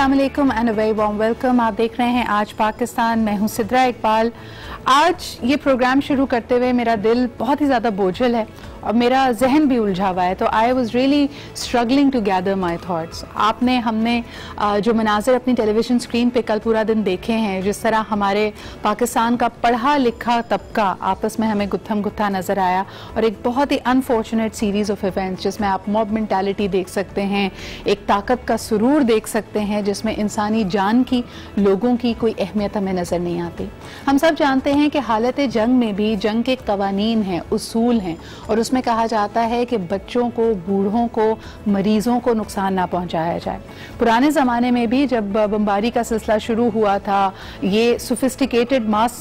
अस्सलाम वालेकुम and a very warm welcome. आप देख रहे हैं आज पाकिस्तान, मैं हूं सिद्रा इकबाल। आज ये प्रोग्राम शुरू करते हुए मेरा दिल बहुत ही ज़्यादा बोझल है और मेरा जहन भी उलझा हुआ है, तो I was really struggling to gather my thoughts. हमने जो मनाजिर अपनी टेलीविज़न स्क्रीन पे कल पूरा दिन देखे हैं, जिस तरह हमारे पाकिस्तान का पढ़ा लिखा तबका आपस में हमें गुत्थम गुत्था नज़र आया, और एक बहुत ही अनफॉर्चुनेट सीरीज़ ऑफ इवेंट्स जिसमें आप मॉब मेंटालिटी देख सकते हैं, एक ताकत का सुरूर देख सकते हैं जिसमें इंसानी जान की, लोगों की कोई अहमियत हमें नज़र नहीं आती। हम सब जानते हैं कि हालत जंग में भी जंग के कवानीन हैं, उसूल हैं, और उसमें कहा जाता है कि बच्चों को, बूढ़ों को, मरीजों को नुकसान ना पहुंचाया जाए। पुराने ज़माने में भी जब बमबारी का सिलसिला शुरू हुआ था, ये sophisticated mass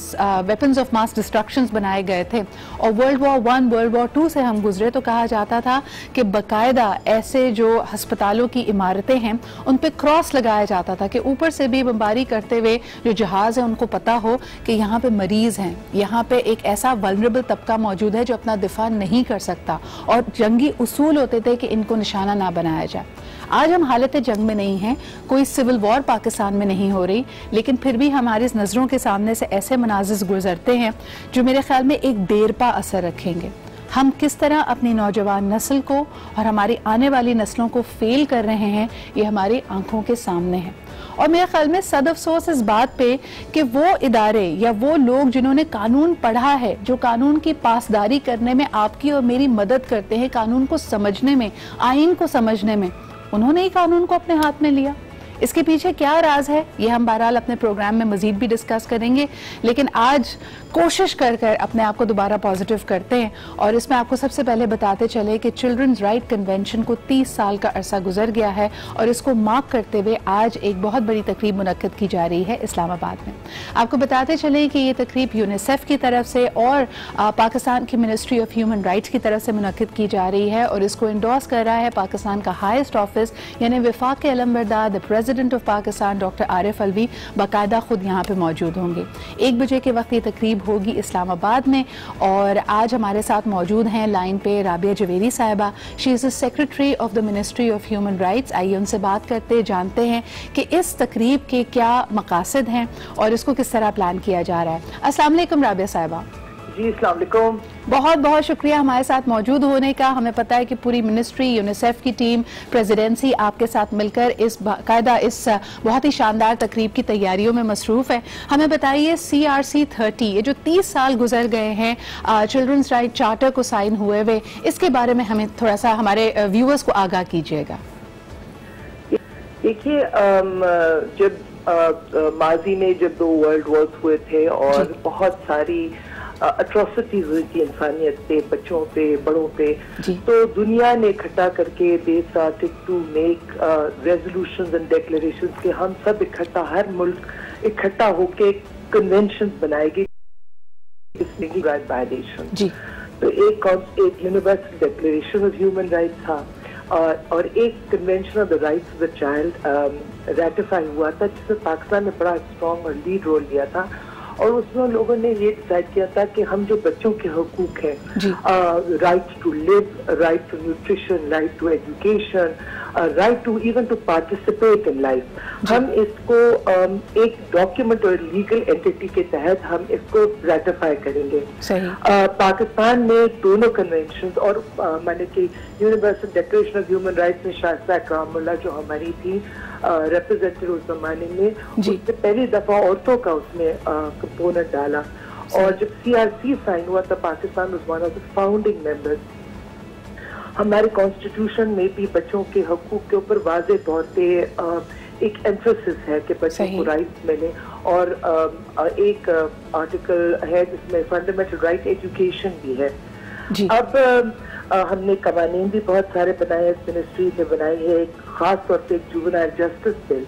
weapons of mass destructions बनाए गए थे, और वर्ल्ड वॉर 1, वर्ल्ड वॉर 2 से हम गुजरे, तो कहा जाता था कि बाकायदा ऐसे जो अस्पतालों की इमारतें हैं उन पे क्रॉस लगाया जाता था कि ऊपर से भी बमबारी करते हुए जो जहाज़ है उनको पता हो कि यहाँ पे मरीज़ हैं, यहाँ पे एक ऐसा वल्नरेबल तबका मौजूद है जो अपना दिफा नहीं कर सकता, और जंगी उसूल होते थे कि इनको निशाना ना बनाया जाए। आज हम हालत जंग में नहीं हैं, कोई सिविल वॉर पाकिस्तान में नहीं हो रही, लेकिन फिर भी हमारी नज़रों के सामने से ऐसे मनाजिर गुजरते हैं जो मेरे ख्याल में एक देरपा असर रखेंगे। हम किस तरह अपनी नौजवान नस्ल को और हमारी आने वाली नस्लों को फेल कर रहे हैं, ये हमारी आंखों के सामने है। और मेरे ख्याल में सद अफसोस इस बात पे कि वो इदारे या वो लोग जिन्होंने कानून पढ़ा है, जो कानून की पासदारी करने में आपकी और मेरी मदद करते हैं, कानून को समझने में, आइन को समझने में, उन्होंने ही कानून को अपने हाथ में लिया। इसके पीछे क्या राज है, ये हम बहरहाल अपने प्रोग्राम में मजीद भी डिस्कस करेंगे, लेकिन आज कोशिश कर कर अपने आप को दोबारा पॉजिटिव करते हैं। और इसमें आपको सबसे पहले बताते चले कि चिल्ड्रंस राइट कन्वेंशन को 30 साल का अरसा गुजर गया है, और इसको मार्क करते हुए आज एक बहुत बड़ी तकरीब मुनक्किद की जा रही है इस्लामाबाद में। आपको बताते चले कि ये तकरीब यूनिसेफ की तरफ से और पाकिस्तान की मिनिस्ट्री ऑफ ह्यूमन राइट्स की तरफ से मुनक्किद की जा रही है, और इसको इंडोर्स कर रहा है पाकिस्तान का हाईएस्ट ऑफिस यानी वफाक अलमबरदार, the president of Pakistan doctor Arif Alvi बाकायदा खुद यहाँ पे मौजूद होंगे। 1 बजे के वक्त ये तकरीब होगी इस्लामाबाद में, और आज हमारे साथ मौजूद हैं लाइन पे राबिया जवेरी साहिबा। She is the secretary of the ministry of human rights. आइए उनसे बात करते, जानते हैं कि इस तकरीब के क्या मकासद हैं और इसको किस तरह प्लान किया जा रहा है। अस्सलाम वालेकुम राबिया साहिबा। जी अस्सलाम वालेकुम। बहुत बहुत शुक्रिया हमारे साथ मौजूद होने का। हमें पता है कि पूरी मिनिस्ट्री, यूनिसेफ की टीम, प्रेसिडेंसी आपके साथ मिलकर इस बाकायदा इस बहुत ही शानदार तकरीब की तैयारियों में मसरूफ़ है। हमें बताइए CRC 30, ये जो 30 साल गुजर गए हैं चिल्ड्रंस राइट चार्टर को साइन हुए हुए, इसके बारे में हमें थोड़ा सा हमारे व्यूअर्स को आगाह कीजिएगा। देखिए, जब माजी में जब 2 वर्ल्ड वॉर्स हुए थे और बहुत सारी अट्रॉसिटीज हुई थी इंसानियत पे, बच्चों पे, बड़ों पे, तो दुनिया ने इकट्ठा करके they started to make resolutions and declarations के हम सब इकट्ठा, हर मुल्क इकट्ठा होके कन्वेंशन बनाएगी राइट वायलेशन। तो एक universal declaration of human rights था, और एक convention of the rights of the child ratify हुआ था, जिसमें पाकिस्तान ने बड़ा स्ट्रॉन्ग और लीड रोल लिया था। और उसमें लोगों ने ये डिसाइड किया था कि हम जो बच्चों के हकूक हैं, right to live, right to nutrition, right to education, right to even to participate in life, हम इसको एक डॉक्यूमेंट और लीगल एंटिटी के तहत हम इसको रेटिफाई करेंगे। पाकिस्तान ने दोनों कन्वेंशन और माने कि universal declaration of human rights में शाइस्ता इकरामुल्लाह जो हमारी थी रिप्रेजेंटेटिव उस जमाने में, उससे पहली दफा औरतों का उसमें कंपोनेंट डाला। और जब CRC साइन हुआ था, Pakistan was one of the founding members. हमारे कॉन्स्टिट्यूशन में भी बच्चों के हकूक के ऊपर वाज़े तौर पे एक एम्फेसिस है कि बच्चों को राइट्स मिले, और एक आर्टिकल है जिसमें फंडामेंटल राइट एजुकेशन भी है। अब हमने कवानीन भी बहुत सारे बनाए हैं, इस मिनिस्ट्री ने बनाई है, एक खास तौर पे एक जुवेनाइल जस्टिस बिल,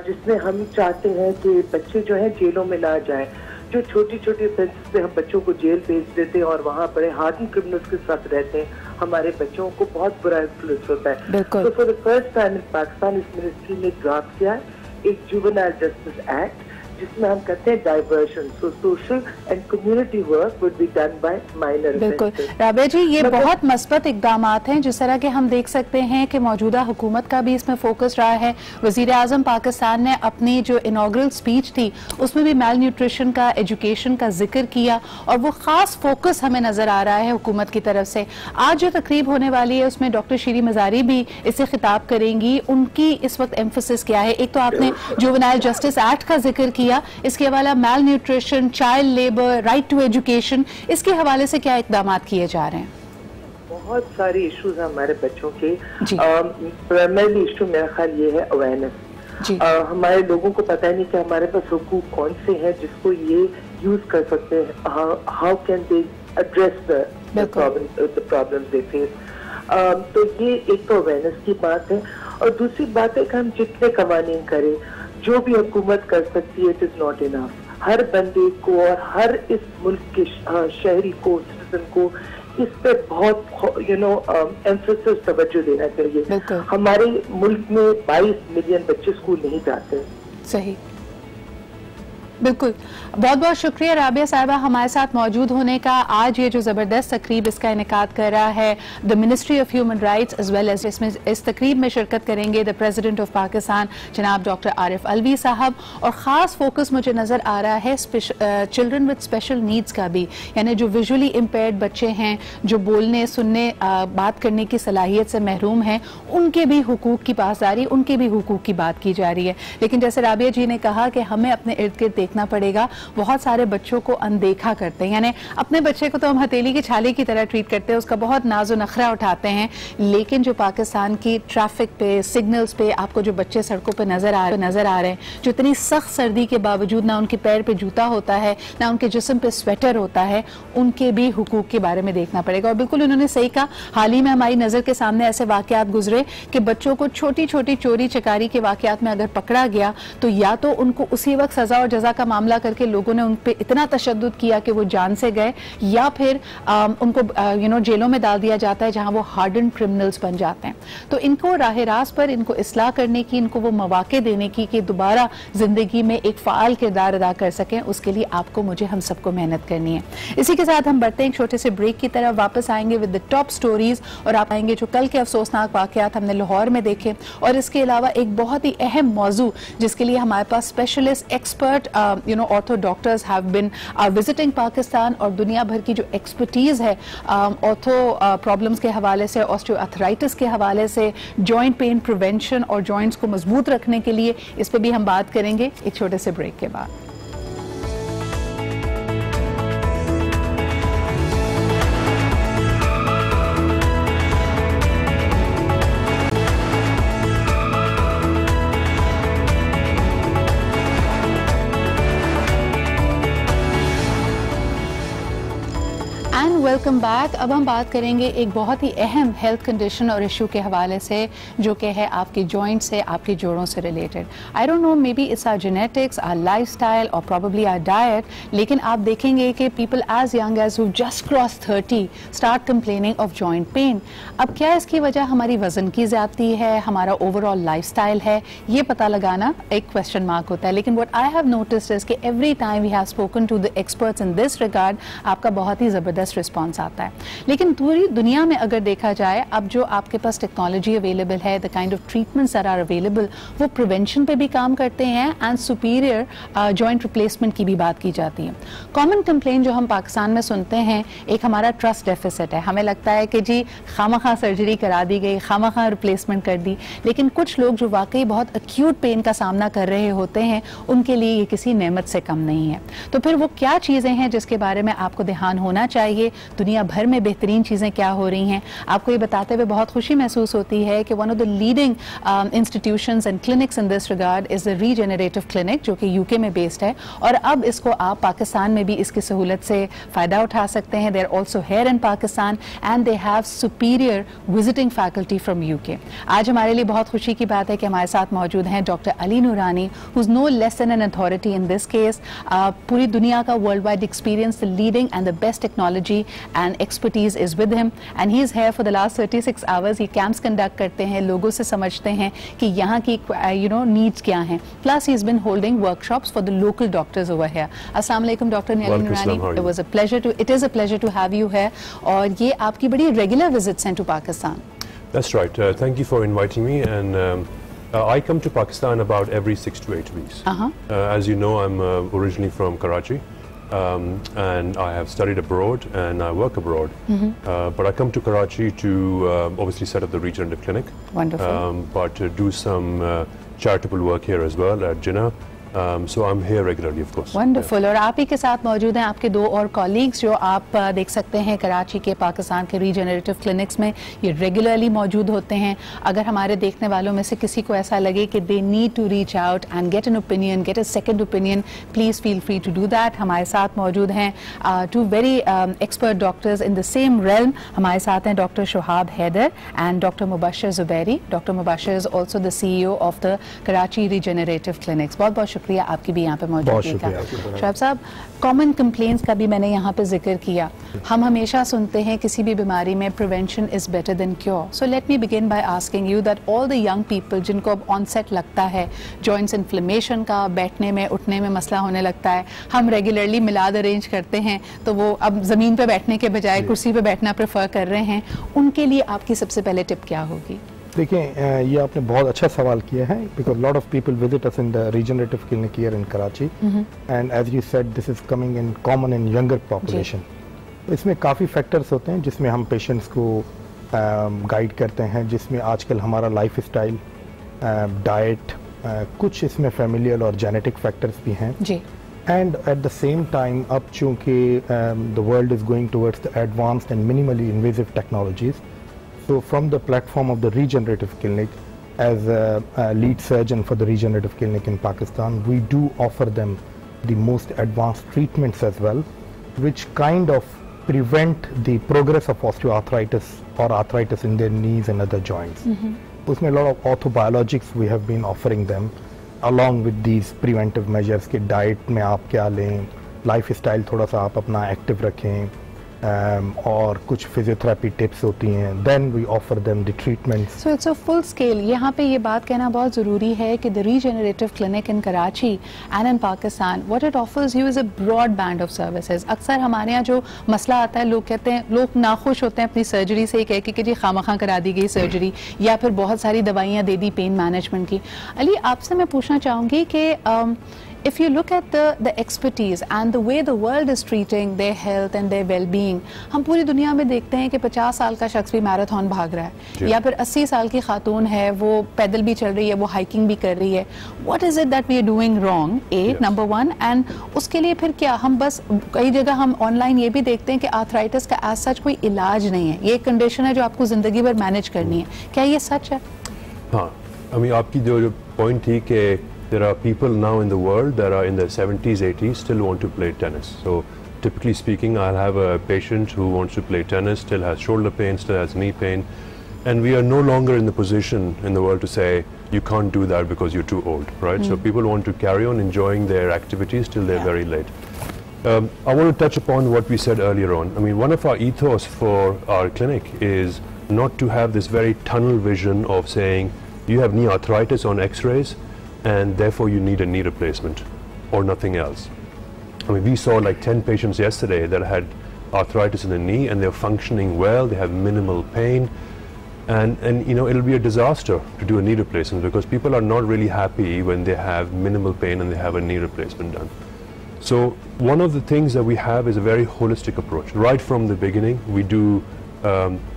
जिसमें हम चाहते हैं कि बच्चे जो हैं जेलों में ना जाएं। जो छोटी छोटी ऑफेंसेस पे हम बच्चों को जेल भेज देते हैं और वहाँ बड़े हार्डन क्रिमिनल्स के साथ रहते हैं, हमारे बच्चों को बहुत बुरा इन्फ्लुएंस होता है। तो for the first time in Pakistan इस मिनिस्ट्री ने ड्राफ्ट किया है एक जुवेनाइल जस्टिस एक्ट, जिसमें हम कहते हैं diversion, so social and community work would be done by minor. बिल्कुल राबिया जी, ये बहुत मस्बत इकदामात हैं जिस तरह के हम देख सकते हैं कि मौजूदा हुकूमत का भी इसमें फोकस रहा है। वजीर आजम पाकिस्तान ने अपनी जो इनॉग्रल स्पीच थी उसमें भी मेल न्यूट्रिशन का, एजुकेशन का जिक्र किया और वो खास फोकस हमें नजर आ रहा है हुकूमत की तरफ से। आज जो तकरीब होने वाली है उसमें डॉक्टर शीरी मजारी भी इससे खिताब करेंगी। उनकी इस वक्त एम्फोसिस क्या है? एक तो आपने जुवेनाइल जस्टिस एक्ट का जिक्र किया, इसके अलावा malnutrition, child labour, right to education, इसके हवाले से क्या इकदाम किए जा रहे हैं? बहुत सारे इश्यूज हमारे बच्चों के। प्राइमरी इशू मेरा ख्याल ये है अवेयरनेस। हमारे लोगों को पता नहीं कि हमारे पास हुकूक कौन से हैं जिसको ये यूज कर सकते हैं। How can they address the problems they face. तो ये एक तो अवेयरनेस की बात है, और दूसरी बात है कि हम जितने कवानीन करें, जो भी हुकूमत कर सकती है, इट इज नॉट इनफ। हर बंदे को और हर इस मुल्क के शहरी को, सिटीजन को इस पे बहुत एम्फेसिस तवज्जो देना चाहिए। हमारे मुल्क में 22 मिलियन बच्चे स्कूल नहीं जाते। सही, बिल्कुल। बहुत बहुत शुक्रिया राबिया साहिबा हमारे साथ मौजूद होने का। आज ये जो ज़बरदस्त तकरीब इसका इनेकाद कर रहा है the ministry of human rights as well as, इसमें इस तकरीब में शिरकत करेंगे द प्रेसिडेंट ऑफ पाकिस्तान जनाब डॉक्टर आरिफ अलवी साहब, और ख़ास फोकस मुझे नज़र आ रहा है चिल्ड्रन विद स्पेशल नीड्स का भी, यानी जो विजुअली इम्पेयर्ड बच्चे हैं, जो बोलने सुनने बात करने की सलाहियत से महरूम हैं, उनके भी हुकूक की पासदारी, उनके भी हुकूक की बात की जा रही है। लेकिन जैसे राबिया जी ने कहा कि हमें अपने इर्द गिर्द देखना पड़ेगा, बहुत सारे बच्चों को अनदेखा करते हैं, यानी अपने बच्चे को तो हम हथेली की छाले की तरह ट्रीट करते हैं, उसका बहुत नाजो नखरा उठाते हैं, लेकिन जो पाकिस्तान की ट्रैफिक पे, सिग्नल्स पे आपको जो बच्चे सड़कों पे नजर आ रहे हैं, जो इतनी सख्त सर्दी के बावजूद ना उनके पैर पे जूता होता है, ना उनके जिस्म पे स्वेटर होता है, उनके भी हुकूक के बारे में देखना पड़ेगा। और बिल्कुल उन्होंने सही कहा, हाल ही में हमारी नजर के सामने ऐसे वाकयात गुजरे कि बच्चों को छोटी छोटी चोरी चकारी के वाकयात में अगर पकड़ा गया तो या तो उनको उसी वक्त सजा और जजा का मामला करके लोगों ने उन पे इतना तशद्दुद किया कि वो जान से गए, या फिर उनको जेलों में डाल दिया जाता है जहां वो हार्डन क्रिमिनल्स बन जाते हैं। तो इनको राह रास्त पर इनको इस्लाह करने की, इनको वो मौके देने की कि दोबारा जिंदगी में एक फाल किरदार अदा कर सकें, उसके लिए आपको, मुझे, हम सबको मेहनत करनी है। इसी के साथ हम बढ़ते हैं एक छोटे से ब्रेक की तरफ, वापस आएंगे विद द टॉप स्टोरीज, और आप आएंगे जो कल के अफसोसनाक वाकयात हमने लाहौर में देखे, और इसके अलावा एक बहुत ही अहम मौजू जिसके लिए हमारे पास specialist expert ortho doctors have been visiting Pakistan, और दुनिया भर की जो एक्सपर्टीज है ऑर्थो प्रॉब्लम्स के हवाले से, ऑस्टियोआर्थराइटिस के हवाले से, जॉइंट पेन प्रिवेंशन और जॉइंट्स को मजबूत रखने के लिए, इस पे भी हम बात करेंगे एक छोटे से ब्रेक के बाद। Welcome back. अब हम बात करेंगे एक बहुत ही अहम हेल्थ कंडीशन और इशू के हवाले से, जो कि है आपके जॉइंट से, आपके जोड़ों से related. I don't know, maybe it's our genetics, our lifestyle और प्रोबेबली आवर डाइट, लेकिन आप देखेंगे कि people as young age who just cross 30 start complaining of joint pain. अब क्या इसकी वजह हमारी वजन की ज्यादती है, हमारा ओवरऑल लाइफस्टाइल है, ये पता लगाना एक क्वेश्चन मार्क होता है। लेकिन what I have noticed is कि every time we have spoken to the experts in this regard, आपका बहुत ही जबरदस्त रिस्पॉन्स आता है। लेकिन पूरी दुनिया में अगर देखा जाए, अब जो आपके पास टेक्नोलॉजी अवेलेबल है, the kind of treatments that are available, वो प्रिवेंशन पे भी काम करते हैं एंड सुपीरियर जॉइंट रिप्लेसमेंट की भी बात की जाती है। कॉमन कंप्लेंट जो हम पाकिस्तान में सुनते हैं, एक हमारा ट्रस्ट डेफिसिट है। हमें लगता है कि जी खामखा सर्जरी करा दी गई, खामखा रिप्लेसमेंट कर दी, लेकिन कुछ लोग जो वाकई बहुत एक्यूट पेन का सामना कर रहे होते हैं, उनके लिए ये किसी नेमत से कम नहीं है। तो फिर वो क्या चीज़ें हैं जिसके बारे में आपको ध्यान होना चाहिए? दुनिया भर में बेहतरीन चीज़ें क्या हो रही हैं, आपको ये बताते हुए बहुत खुशी महसूस होती है कि one of the leading institutions and clinics in this regard is the regenerative clinic, जो कि यूके में बेस्ड है, और अब इसको आप पाकिस्तान में भी इसकी सहूलत से फ़ायदा उठा सकते हैं। They are also here in Pakistan and they have superior visiting faculty from UK. आज हमारे लिए बहुत खुशी की बात है कि हमारे साथ मौजूद हैं doctor Ali Noorani, who is no less than an authority in this case. पूरी दुनिया का world wide experience, the leading and the best technology and expertise is with him, and he is here for the last 36 hours. He camps conduct करते हैं, लोगों से समझते हैं कि यहाँ की needs क्या हैं. Plus he has been holding workshops for the local doctors over here. Assalamu alaikum, Dr. Niyali Noorani. It is a pleasure to have you here. और ये आपकी बड़ी regular visits हैं to Pakistan. That's right. Thank you for inviting me, and I come to Pakistan about every 6 to 8 weeks. As you know, I'm originally from Karachi, and I have studied abroad and I work abroad. But I come to Karachi to obviously set up the regenerative clinic. Wonderful. But to do some charitable work here as well at Jinnah. So I'm here regularly, of course. Wonderful. और आप ही के साथ मौजूद हैं आपके 2 और colleagues जो आप देख सकते हैं कराची के पाकिस्तान के रीजनरेटिव क्लिनिक्स में ये रेगुलरली मौजूद होते हैं. अगर हमारे देखने वालों में से किसी को ऐसा लगे कि they need to reach out and get an opinion, get a second opinion, please feel free to do that. हमारे साथ मौजूद हैं 2 very expert doctors in the same realm. हमारे साथ हैं doctor Shuhab Haider and doctor Mubashir Zubairi. Doctor Mubashir is also the CEO of the Karachi regenerative clinics. बहुत बहुत शुक्रिया आपकी भी यहाँ पे मौजूदगी का. शुहाब साहब, कॉमन कंप्लेंट्स का भी मैंने यहाँ पे जिक्र किया. हम हमेशा सुनते हैं किसी भी बीमारी में prevention is better than cure. So let me begin by asking you that all the young people जिनको अब ऑनसेट लगता है जॉइंट्स इन्फ्लेमेशन का, बैठने में उठने में मसला होने लगता है, हम रेगुलरली मिलाद अरेंज करते हैं तो वो अब ज़मीन पे बैठने के बजाय कुर्सी पे बैठना प्रेफर कर रहे हैं, उनके लिए आपकी सबसे पहले टिप क्या होगी? देखिए, ये आपने बहुत अच्छा सवाल किया है because lot of people visit us in the regenerative clinic here in Karachi and as you said this is coming in common in younger population. इसमें काफ़ी फैक्टर्स होते हैं जिसमें हम पेशेंट्स को गाइड करते हैं, जिसमें आजकल हमारा लाइफ स्टाइल, डाइट, कुछ इसमें फैमिलियल और जेनेटिक फैक्टर्स भी हैं. And at the same time अब चूँकि the world is going towards the advanced and minimally invasive technologies. So from the platform of the regenerative clinic, as a lead surgeon for the regenerative clinic in Pakistan, we do offer them the most advanced treatments as well, which kind of prevent the progress of osteoarthritis or arthritis in their knees and other joints. उसमें a lot of orthobiologics we have been offering them along with these preventive measures कि diet में आप क्या लें, lifestyle थोड़ा सा आप अपना active रखें, और कुछ फिजियोथेरेपी टिप्स होती हैं. Then we offer them the treatments. So it's a full scale. यहाँ पे ये बात कहना बहुत ज़रूरी है कि the regenerative clinic in Karachi and in Pakistan what it offers you is a broad band of services. अक्सर हमारे यहाँ जो मसला आता है, लोग कहते हैं, लोग नाखुश होते हैं अपनी सर्जरी से, कह के कि जी खामखा करा दी गई सर्जरी, या फिर बहुत सारी दवाइयाँ दे दी पेन मैनेजमेंट की. अली, आपसे मैं पूछना चाहूँगी कि if you look at the expertise and the way the world is treating their health and their well-being, हम पूरी दुनिया में देखते हैं कि 50 साल का शख्स भी मैराथन भाग रहा है, या फिर 80 साल की खातून है वो पैदल भी चल रही है, वो हाइकिंग भी कर रही है. What is it that we are doing wrong? Number 1. And उसके लिए फिर क्या हम बस, कई जगह हम ऑनलाइन ये भी देखते हैं कि आर्थराइटिस का एज सच कोई इलाज नहीं है, ये एक कंडीशन है जो आपको ज़िंदगी भर मैनेज करनी है. क्या ये सच है? हाँ, आपकी जो पॉइंट थी कि there are people now in the world that are in their 70s, 80s still want to play tennis. So typically speaking, I'll have a patient who wants to play tennis, still has shoulder pain, still has knee pain, and we are no longer in the position in the world to say you can't do that because you're too old, right? So people want to carry on enjoying their activities till they're very late. I want to touch upon what we said earlier on. One of our ethos for our clinic is not to have this very tunnel vision of saying you have knee arthritis on x-rays and therefore you need a knee replacement or nothing else. We saw like 10 patients yesterday that had arthritis in the knee and they're functioning well, they have minimal pain, and you know, it'll be a disaster to do a knee replacement because people are not really happy when they have minimal pain and they have a knee replacement done. So one of the things that we have is a very holistic approach. Right from the beginning, we do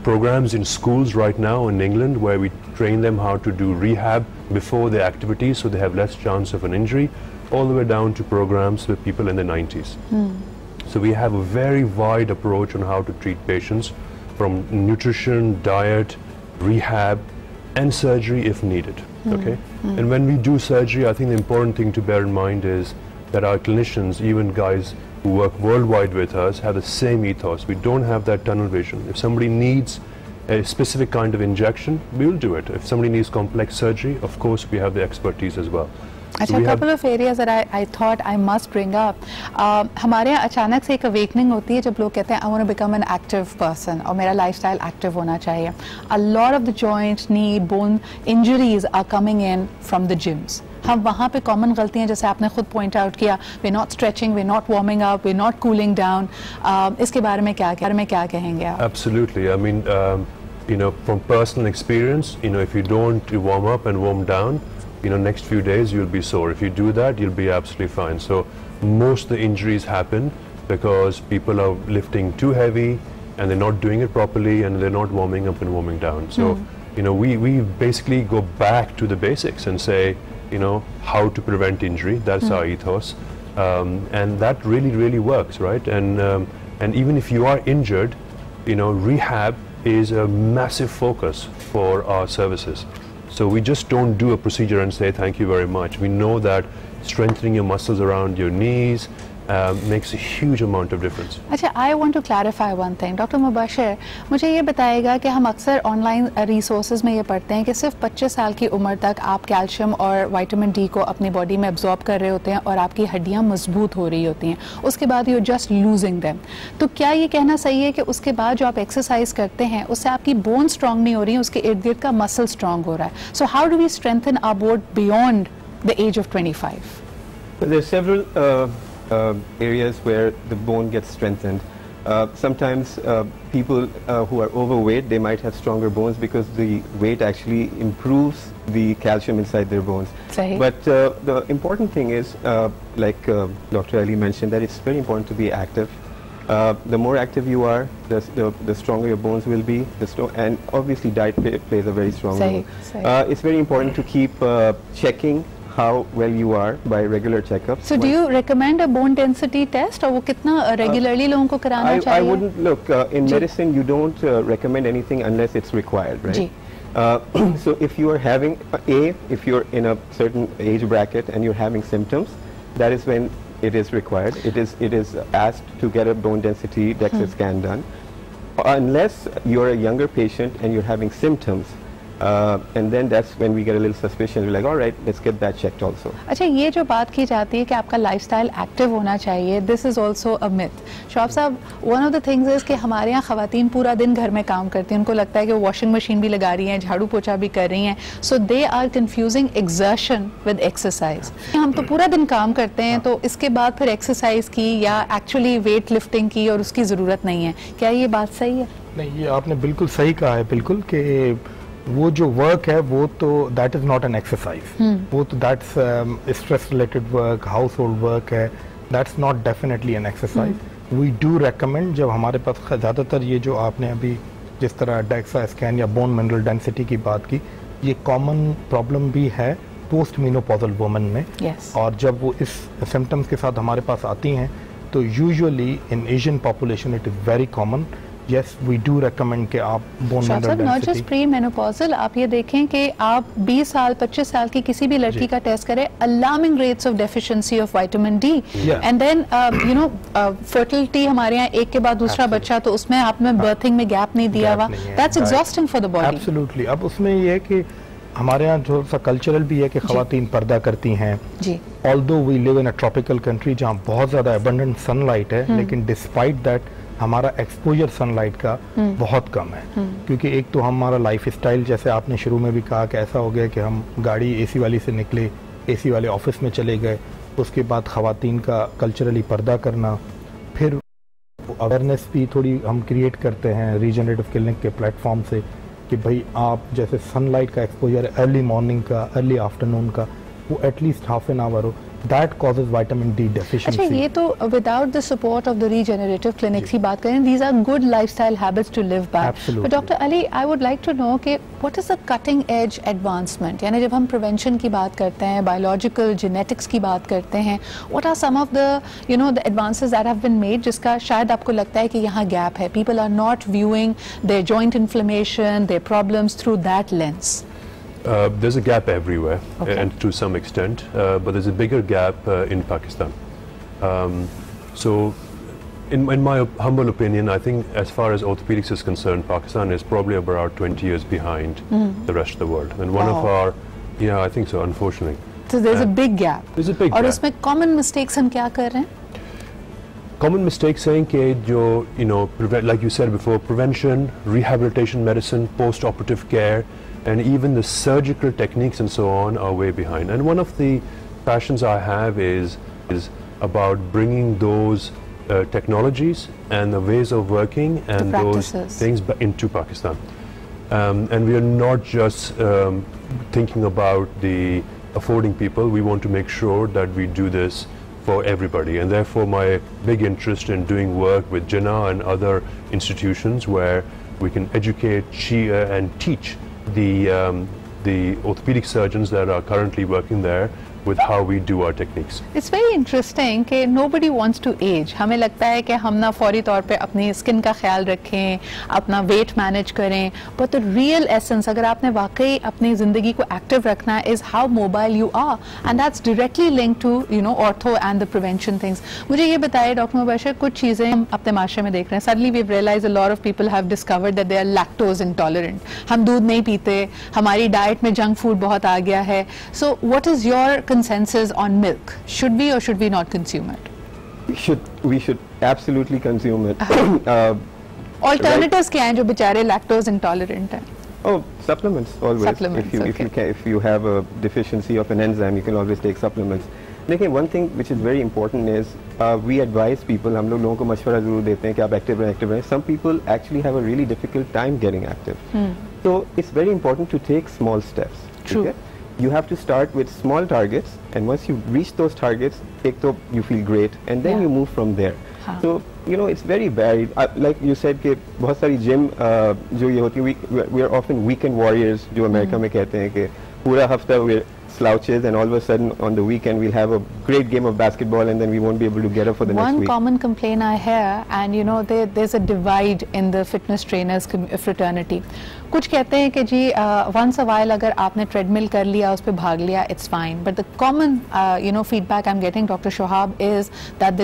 programs in schools right now in England where we train them how to do rehab before their activities so they have less chance of an injury, all the way down to programs with people in the 90s. So we have a very wide approach on how to treat patients, from nutrition, diet, rehab and surgery if needed. Okay? And when we do surgery, I think the important thing to bear in mind is that our clinicians, even guys who work worldwide with us, have the same ethos. We don't have that tunnel vision. If somebody needs a specific kind of injection, we will do it. If somebody needs complex surgery, of course we have the expertise as well. अच्छा, couple of areas that I thought I must bring up. हमारे यहाँ अचानक से एक awakening होती है जब लोग कहते हैं I want to become an active person और मेरा lifestyle active होना चाहिए. A lot of the joint, knee, bone injuries are coming in from the gyms. हम वहाँ पे कॉमन गलतियाँ जैसे आपने खुद पॉइंट आउट किया, we're not stretching, we're not warming up, we're not cooling down. इसके बारे में क्या कहेंगे आप? Absolutely. I mean, you know, from personal experience, you know, if you don't warm up and warm down, you know, next few days you'll be sore. If you do that, you'll be absolutely fine. So most of the injuries happen because people are lifting too heavy and they're not doing it properly and they're not warming up and warming down. So, you know, we basically go back to the basics and say, you know, how to prevent injury. That's our ethos. And that really works, right? And even if you are injured, you know, rehab is a massive focus for our services. So we just don't do a procedure and say thank you very much. We know that strengthening your muscles around your knees makes a huge amount of difference. अच्छा, I want to clarify one thing. Doctor Mubashar, मुझे ये बताएगा कि हम अक्सर online resources में ये पढ़ते हैं कि सिर्फ 25 साल की उम्र तक आप कैल्शियम और विटामिन डी को अपनी बॉडी में एब्जॉर्ब कर रहे होते हैं और आपकी हड्डियां मजबूत हो रही होती हैं, उसके बाद यू जस्ट लूजिंग देम. तो क्या ये कहना सही है कि उसके बाद जो आप एक्सरसाइज करते हैं उससे आपकी बोन स्ट्रांग नहीं हो रही है, उसके इर्द गिर्द का मसल स्ट्रांग हो रहा है? So how do we strengthen our bone beyond the age of 25? There are several areas where the bone gets strengthened. Sometimes people who are overweight, they might have stronger bones because the weight actually improves the calcium inside their bones. But the important thing is, like Dr. Ali mentioned, that it's very important to be active. The more active you are, the stronger your bones will be. And obviously diet plays a very strong role. It's very important to keep checking how well you are by regular checkups. So do you recommend a bone density test, और वो कितना regularly लोगों को कराना चाहिए? I wouldn't look in medicine. You don't recommend anything unless it's required, right? So if you are having if you're in a certain age bracket and you're having symptoms, that is when it is required. It is asked to get a bone density DEXA scan done. Unless you're a younger patient and you're having symptoms, and then that's when we get a little suspicion. We're like, all right, let's get that checked also. अच्छा, ये जो बात की जाती है कि आपका lifestyle active होना चाहिए, this is also a myth. शौब साहब, one of the things is कि हमारे यहाँ ख़वातीन पूरा दिन घर में काम करती हैं, उनको लगता है कि वो वॉशिंग मशीन भी लगा रही हैं, झाड़ू पोछा भी कर रही हैं, so they are confusing exertion with exercise. हम तो पूरा दिन काम करते हैं, तो इसके बाद फिर एक्सरसाइज की या एक्चुअली वेट लिफ्टिंग की और उसकी ज़रूरत नहीं है. क्या ये बात सही है? नहीं, ये आपने बिल्कुल सही कहा है, बिल्कुल, कि वो जो वर्क है वो तो that is not an exercise. वो तो that's stress related work, household work है, that's not definitely an exercise. We do recommend, जब हमारे पास ज़्यादातर ये जो आपने अभी जिस तरह डेक्सा स्कैन या बोन मिनरल डेंसिटी की बात की, ये कॉमन प्रॉब्लम भी है पोस्ट मेनोपॉजल वुमेन में. और जब वो इस सिम्टम्स के साथ हमारे पास आती हैं तो usually in Asian population it is very common. Yes, we do recommend कि आप bone mineral density. Not just pre-menopausal, आप ये देखें कि आप 20 साल 25 साल की किसी भी लड़की का टेस्ट करें, alarming rates of deficiency of vitamin D. And then you know fertility हमारे यहाँ एक के बाद दूसरा बच्चा, तो उसमें आपने birthing में gap नहीं दिया हुआ. That's exhausting for the body. Absolutely. अब उसमें ये है कि हमारे यहाँ जो सा कल्चरल भी है कि ख़वातीन पर्दा करती हैं. Although we live in a tropical country जहाँ बहुत ज़्यादा abundant sunlight है, लेकिन despite that हमारा एक्सपोजर सनलाइट का बहुत कम है. क्योंकि एक तो हमारा लाइफ स्टाइल, जैसे आपने शुरू में भी कहा, कि ऐसा हो गया कि हम गाड़ी एसी वाली से निकले, एसी वाले ऑफिस में चले गए, उसके बाद ख़वातीन का कल्चरली पर्दा करना, फिर अवेयरनेस भी थोड़ी हम क्रिएट करते हैं रीजनरेटिव क्लिनिक के प्लेटफॉर्म से कि भाई आप जैसे सनलाइट का एक्सपोजर अर्ली मॉर्निंग का, अर्ली आफ्टरनून का, वो एटलीस्ट हाफ एन आवर हो. That causes vitamin D deficiency. अच्छा, ये तो without the support of the regenerative clinics की बात करें, these are good lifestyle habits to live by. Absolutely. But Dr. Ali, I would like to know कि what is the cutting edge advancement? यानी जब हम prevention की बात करते हैं, biological genetics की बात करते हैं, what are some of the the advances that have been made जिसका शायद आपको लगता है कि यहाँ gap है? People are not viewing their joint inflammation, their problems through that lens. There's a gap everywhere, and to some extent, but there's a bigger gap in Pakistan. So, in my humble opinion, I think as far as orthopedics is concerned, Pakistan is probably about 20 years behind the rest of the world. And one of our, I think so, unfortunately. So there's a big gap. There's a big और gap. उसमें common mistakes हम क्या कर रहे हैं? Common mistakes saying कि जो like you said before, prevention, rehabilitation medicine, post-operative care, and even the surgical techniques and so on are way behind. And one of the passions I have is about bringing those technologies and the ways of working and those things into Pakistan. And we are not just thinking about the affording people. We want to make sure that we do this for everybody, and therefore my big interest in doing work with Jinnah and other institutions where we can educate, and teach the orthopedic surgeons that are currently working there with how we do our techniques. It's very interesting कि nobody wants to age. हमें लगता है कि हम ना फौरी तौर पे अपनी स्किन का ख्याल रखें, अपना वेट मैनेज करें, but the real essence अगर आपने वाकई अपनी ज़िंदगी को एक्टिव रखना है is how mobile you are, and that's directly linked to ortho and the prevention things. मुझे ये बताइए डॉक्टर मुबशर, कुछ चीज़ें हम अपने माशरे में देख रहे हैं. Suddenly we've realized a lot of people have discovered that they are lactose intolerant. हम दूध नहीं पीते, हमारी डाइट में जंक फूड बहुत आ गया है. So what is your consensus on milk? Should we or should we not consume it? We should absolutely consume it. Alternatives क्या हैं जो बेचारे lactose intolerant हैं? Oh, supplements always. Supplements, If you have a deficiency of an enzyme, you can always take supplements. लेकिन one thing which is very important is we advise people, हम लोगों को मशवरा ज़रूर देते हैं कि आप active रहें. Some people actually have a really difficult time getting active. So it's very important to take small steps. True. Okay? You have to start with small targets, and once you reach those targets, you feel great, and then you move from there. So it's very varied. Like you said कि बहुत सारी gym जो ये होती है, we are often weekend warriors जो America में कहते हैं कि पूरा हफ्ता we're slouches, and all of a sudden on the weekend we'll have a great game of basketball, and then we won't be able to get up for the next week. One common complaint I hear, and there's a divide in the fitness trainers fraternity. कुछ कहते हैं कि जी once a while अगर आपने treadmill कर लिया, उस पे भाग लिया, it's fine. But the common feedback I'm getting, Dr. Shohab, is that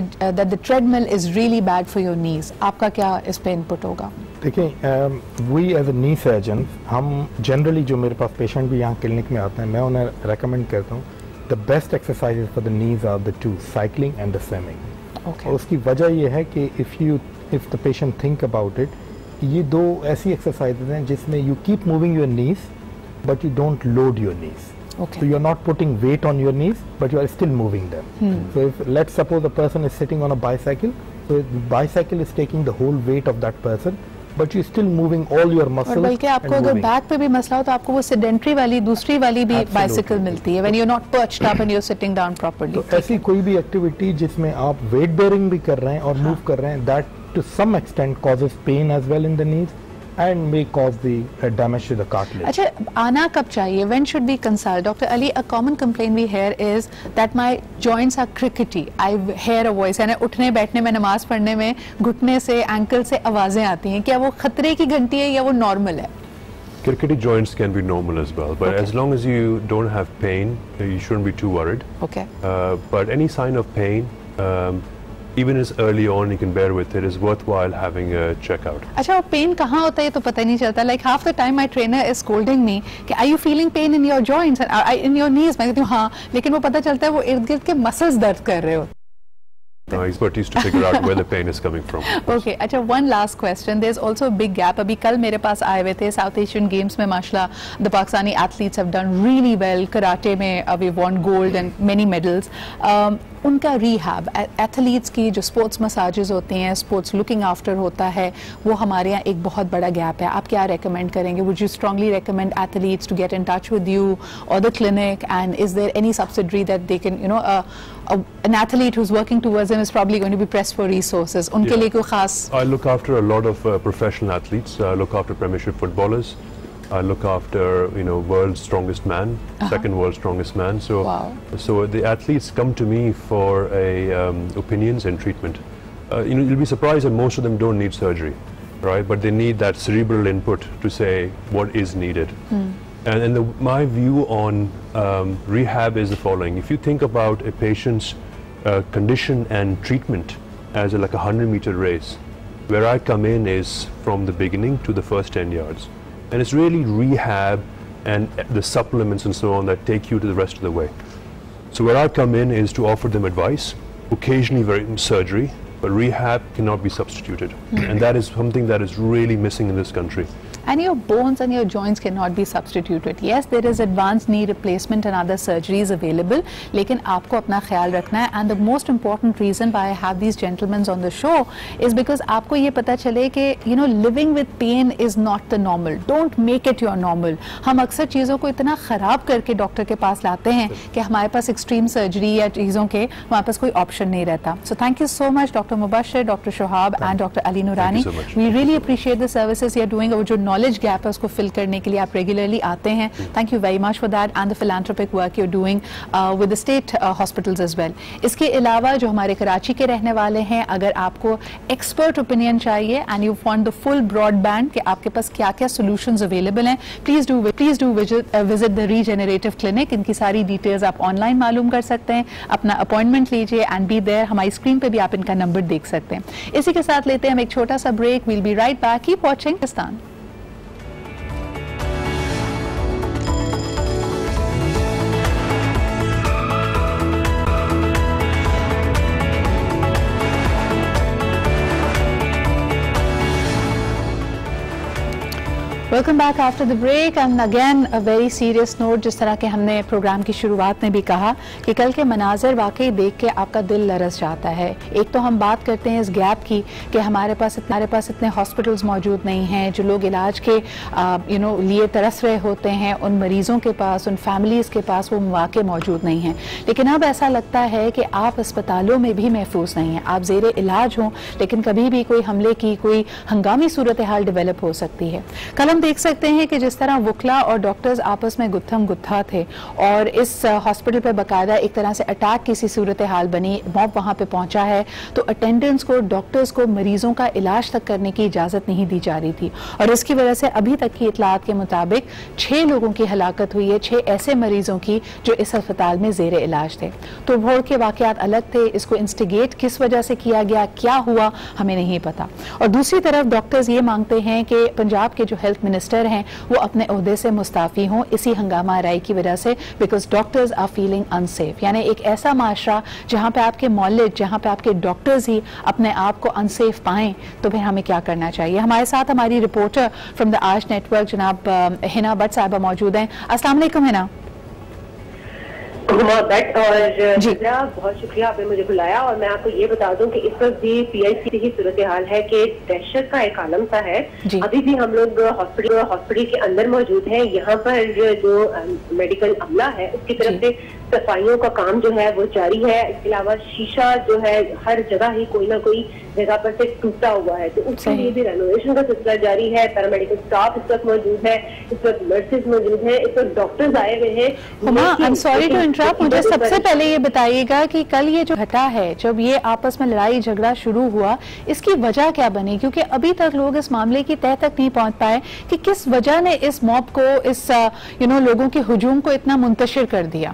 the treadmill is really bad for your knees. आपका क्या इस पे input होगा? देखिए, we as a knee surgeon, हम generally जो मेरे पास patient भी यहाँ clinic में आते हैं, मैं उन्हें recommend करता हूँ, the best exercises for the knees are the two, cycling and the swimming. Okay. और उसकी वजह ये है कि if the patient think about it, ये दो ऐसी exercises हैं जिसमें you keep moving your knees, but you don't load your knees. Okay. So you're not putting weight on your knees, but you are still moving them. So if let's suppose a person is sitting on a bicycle, so the bicycle is taking the whole weight of that person, but you're still moving all your muscles. और बल्कि आपको अगर back पे भी मसला हो तो आपको वो सेडेंटरी वाली दूसरी वाली भी बाइसिकल मिलती है when you're not perched up and you're sitting down properly. तो ऐसी कोई भी एक्टिविटी जिसमें आप वेट बेयरिंग भी कर रहे हैं और मूव कर रहे हैं, that to some extent causes pain as well in the knees and may cause the damage to the cartilage. अच्छा, आना कब चाहिए? When should we consult? Dr. Ali, a common complaint we hear is that my joints are crickety. I hear a voice. यानी उठने बैठने में, नमाज पढ़ने में घुटने से, एंकल से आवाजें आती हैं. क्या वो खतरे की घंटी है या वो नॉर्मल है? Crickety joints can be normal as well, but as long as you don't have pain, you shouldn't be too worried. Okay. But any sign of pain, even as early on you can bear with it, is worthwhile having a checkout. अच्छा, वो pen कहाँ होता है ये तो पता नहीं चलता. Like half the time my trainer is scolding me कि are you feeling pain in your joints and in your knees? मैं कहती हूँ हाँ, लेकिन वो पता चलता है वो इर्द गिर्द के मसल्स दर्द कर रहे हो. Expertise to figure out where the pain is coming from. Okay, अच्छा, one last question. There's also a big gap. अभी कल मेरे पास आए हुए थे South Asian Games में, माशाल्लाह, the Pakistani athletes have done really well. Karate में we've won gold and many medals. उनका रिहैब, एथलीट्स की जो स्पोर्ट्स मसाजेस होते हैं, स्पोर्ट्स लुकिंग आफ्टर होता है, वो हमारे यहाँ एक बहुत बड़ा गैप है. आप क्या रेकमेंड करेंगे? Would you strongly recommend athletes to get in touch with you और the clinic, and is there any subsidiary that they can an athlete who's working towards them is probably going to be pressed for resources. उनके लिए कोई खास? I look after a lot of professional athletes. I look after Premiership footballers. I look after world's strongest man, second world's strongest man. So so the athletes come to me for opinions and treatment. You'll be surprised that most of them don't need surgery, right? But they need that cerebral input to say what is needed. And my view on rehab is the following: if you think about a patient's condition and treatment as like a 100-meter race, where I come in is from the beginning to the first 10 yards. And it's really rehab and the supplements and so on that take you to the rest of the way. So where I come in is to offer them advice, occasionally surgery, but rehab cannot be substituted. And that is something that is really missing in this country. And your bones and your joints cannot be substituted. Yes, there is advanced knee replacement and other surgeries available, लेकिन आपको अपना ख्याल रखना है. And the most important reason why I have these gentlemen on the show is because आपको ये पता चले कि living with pain is not the normal. Don't make it your normal. हम अक्सर चीज़ों को इतना ख़राब करके डॉक्टर के पास लाते हैं कि हमारे पास एक्सट्रीम सर्जरी या चीज़ों के हमारे पास कोई ऑप्शन नहीं रहता. So thank you so much, Dr. Mubashir, Dr. Shohab and Dr. Ali Noorani. We really appreciate the services you're doing. और जो knowledge gap है उसको fill करने के लिए आप regularly आते हैं. Thank you very much for that and the philanthropic work you're doing with the state hospitals as well. इसके अलावा जो हमारे कराची के रहने वाले हैं, अगर आपको expert opinion चाहिए and you want the full broadband कि आपके पास क्या-क्या solutions available हैं, please do visit the Regenerative Clinic. इनकी सारी details आप online मालूम कर सकते हैं. अपना appointment लीजिए and be there. हमारी screen पे भी आप इनका number देख सकते हैं. इसी के साथ लेते हैं हम एक छोटा सा break. We'll be right back. Keep watching Pakistan. Welcome back after the break and again a very serious note. जिस तरह के हमने प्रोग्राम की शुरुआत में भी कहा कि कल के मनाजर वाकई देख के आपका दिल लरस जाता है. एक तो हम बात करते हैं इस गैप की कि हमारे पास इतने हॉस्पिटल्स मौजूद नहीं हैं. जो लोग इलाज के लिए तरस रहे होते हैं, उन मरीज़ों के पास, उन फैमिलीज़ के पास वो मौके मौजूद नहीं हैं. लेकिन अब ऐसा लगता है कि आप अस्पतालों में भी महफूज नहीं हैं. आप ज़ेरे इलाज हों लेकिन कभी भी कोई हमले की कोई हंगामी सूरत हाल डेवलप हो सकती है. कल हम देख सकते हैं कि जिस तरह वुकला और डॉक्टर्स आपस में गुत्थम गुत्था थे और इस हॉस्पिटल पर बाकायदा एक तरह से अटैक की सी सूरत हाल बनी. मॉब वहां पे पहुंचा है तो अटेंडेंट्स को, डॉक्टर्स को मरीजों का इलाज तक करने की इजाजत नहीं दी जा रही थी और इसकी वजह से अभी तक की इतलात के मुताबिक 6 लोगों की हलाकत हुई है. 6 ऐसे मरीजों की जो इस अस्पताल में जेर इलाज थे. तो भोर के वाकयात अलग थे. इसको इंस्टिगेट किस वजह से किया गया, क्या हुआ, हमें नहीं पता. और दूसरी तरफ डॉक्टर्स ये मांगते हैं कि पंजाब के जो हेल्थ मिनिस्टर हैं वो अपने ओहदे से मुस्ताफी हों इसी हंगामा राय की वजह से, because doctors are feeling unsafe. यानी एक ऐसा माशरा जहां पे आपके मौलिद, जहां पे आपके डॉक्टर्स ही अपने आप को अनसेफ पाएं तो फिर हमें क्या करना चाहिए. हमारे साथ हमारी रिपोर्टर फ्रॉम द आज नेटवर्क जनाब हिना भट्ट साहिबा मौजूद हैं. अस्सलाम वालेकुम हिना. और बहुत शुक्रिया आपने मुझे बुलाया. और मैं आपको ये बता दूं कि इस वक्त भी PIC की सूरत हाल है कि दहशत का एक आलम सा है. अभी भी हम लोग हॉस्पिटल के अंदर मौजूद हैं. यहाँ पर जो मेडिकल अमला है उसकी तरफ से सफाइयों का काम जो है वो जारी है. इसके अलावा शीशा जो है हर जगह ही कोई ना कोई जगह पर से टूटा हुआ है तो उसके लिए भी रेनोवेशन का सिलसिला जारी है. पैरामेडिकल स्टाफ इस वक्त मौजूद है, इस वक्त नर्सेज मौजूद है, इस वक्त डॉक्टर्स आए हुए हैं. I am sorry to interrupt. मुझे सबसे पहले ये बताइएगा कि कल ये जो घटा है, जब ये आपस में लड़ाई झगड़ा शुरू हुआ, इसकी वजह क्या बनी? क्योंकि अभी तक लोग इस मामले की तह तक नहीं पहुंच पाए कि किस वजह ने इस मॉब को, इस लोगों के हुजूम को इतना मुंतशिर कर दिया.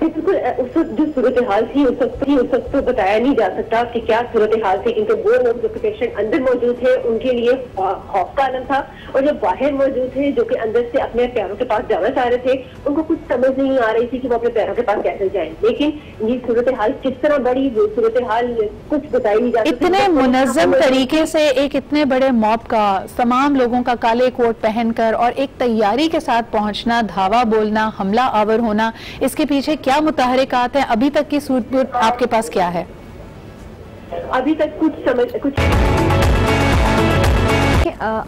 बिल्कुल उस वक्त जो सूरत हाल थी उस वक्त तो बताया नहीं जा सकता कि क्या सूरत हाल थी, क्योंकि वो लोग जो पेशेंट अंदर मौजूद थे उनके लिए खौफ का आलम था और जो बाहर मौजूद थे जो कि अंदर से अपने पैरों के पास जाना चाह रहे थे उनको कुछ समझ नहीं आ रही थी कि वो अपने पैरों के पास कैसे जाएं. लेकिन ये सूरत हाल किस तरह बढ़ी, सूरत हाल कुछ बताई नहीं जा सकती. इतने मुनज़्ज़म तरीके से एक इतने बड़े मॉब का, तमाम लोगों का काले कोट पहनकर और एक तैयारी के साथ पहुंचना, धावा बोलना, हमला आवर होना, इसके पीछे क्या मुतहरिकात हैं? अभी तक की सूरत आपके पास क्या है? अभी तक कुछ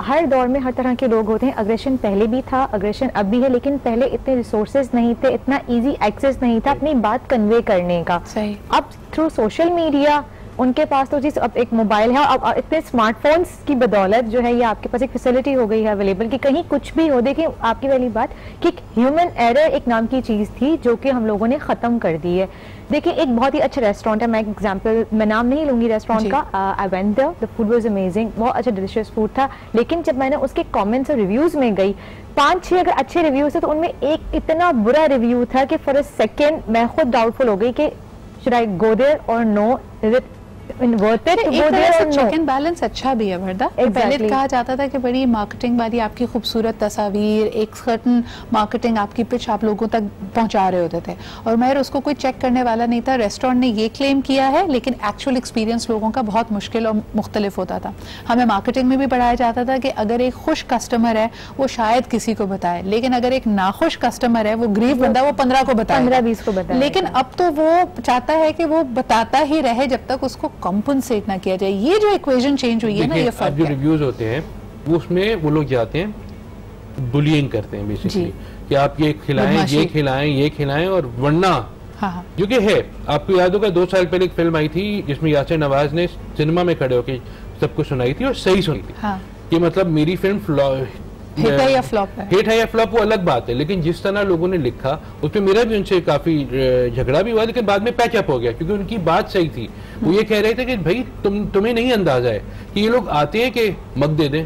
हर दौर में हर तरह के लोग होते हैं. अग्रेशन पहले भी था, अग्रेशन अब भी है, लेकिन पहले इतने रिसोर्सेज नहीं थे, इतना इजी एक्सेस नहीं था अपनी बात कन्वे करने का. सही. अब थ्रू सोशल मीडिया उनके पास तो चीज़, अब एक मोबाइल है और अब इतने स्मार्टफोन्स की बदौलत जो है ये आपके पास एक फैसिलिटी हो गई है अवेलेबल कि कहीं कुछ भी हो. देखिए आपकी वाली बात कि ह्यूमन एरर एक नाम की चीज़ थी जो कि हम लोगों ने ख़त्म कर दी है. देखिए एक बहुत ही अच्छा रेस्टोरेंट है, मैं एक एग्जांपल, मैं नाम नहीं लूंगी रेस्टोरेंट का. I went there, the food was amazing, बहुत अच्छा डिलिशियस फूड था. लेकिन जब मैंने उसके कमेंट्स और रिव्यूज में गई, 5-6 अगर अच्छे रिव्यूज थे तो उनमें एक इतना बुरा रिव्यू था कि फॉर अ सेकेंड मैं खुद डाउटफुल हो गई कि शुड आई गो देयर और no, is it worth it, एक तरह से चेक एंड बैलेंस अच्छा भी है वर्दा। पहले कहा जाता था कि बड़ी मार्केटिंग वाली आपकी खूबसूरत तस्वीर, एक सर्टन मार्केटिंग आपकी पिच आप लोगों तक पहुंचा रहे होते थे और मगर उसको कोई चेक करने वाला नहीं था। रेस्टोरेंट ने ये क्लेम किया है लेकिन एक्चुअल एक्सपीरियंस लोगों का बहुत मुश्किल और मुख्तलिफ होता था। हमें मार्केटिंग में भी पढ़ाया जाता था कि अगर एक खुश कस्टमर है वो शायद किसी को बताए, लेकिन अगर एक नाखुश कस्टमर है वो गरीब बंदा वो 15 को बताए, 15-20 को बताए। लेकिन अब तो वो चाहता है कि वो बताता ही रहे जब तक उसको कंपनसेट ना किया जाए। ये जो इक्वेशन चेंज हुई है ना, ये फर्क जो रिव्यूज होते हैं वो उसमें वो लोग जाते हैं बुलिंग करते हैं बेसिकली कि आप ये खिलाएं, ये खिलाएं, ये खिलाएं और वरना हाँ। जो कि है। आपको याद होगा 2 साल पहले एक फिल्म आई थी जिसमें यासिर नवाज ने सिनेमा में खड़े होकर सबको सुनाई थी और सही सुनी थी। हाँ। कि मतलब मेरी फिल्म हिट है या फ्लॉप है, हिट है या फ्लॉप वो अलग बात है, लेकिन जिस तरह लोगों ने लिखा उसमें मेरा भी उनसे काफी झगड़ा भी हुआ, लेकिन बाद में पैचअप हो गया क्योंकि उनकी बात सही थी। वो ये कह रहे थे कि भाई तुम्हें नहीं अंदाजा है कि ये लोग आते हैं कि मग दे दें,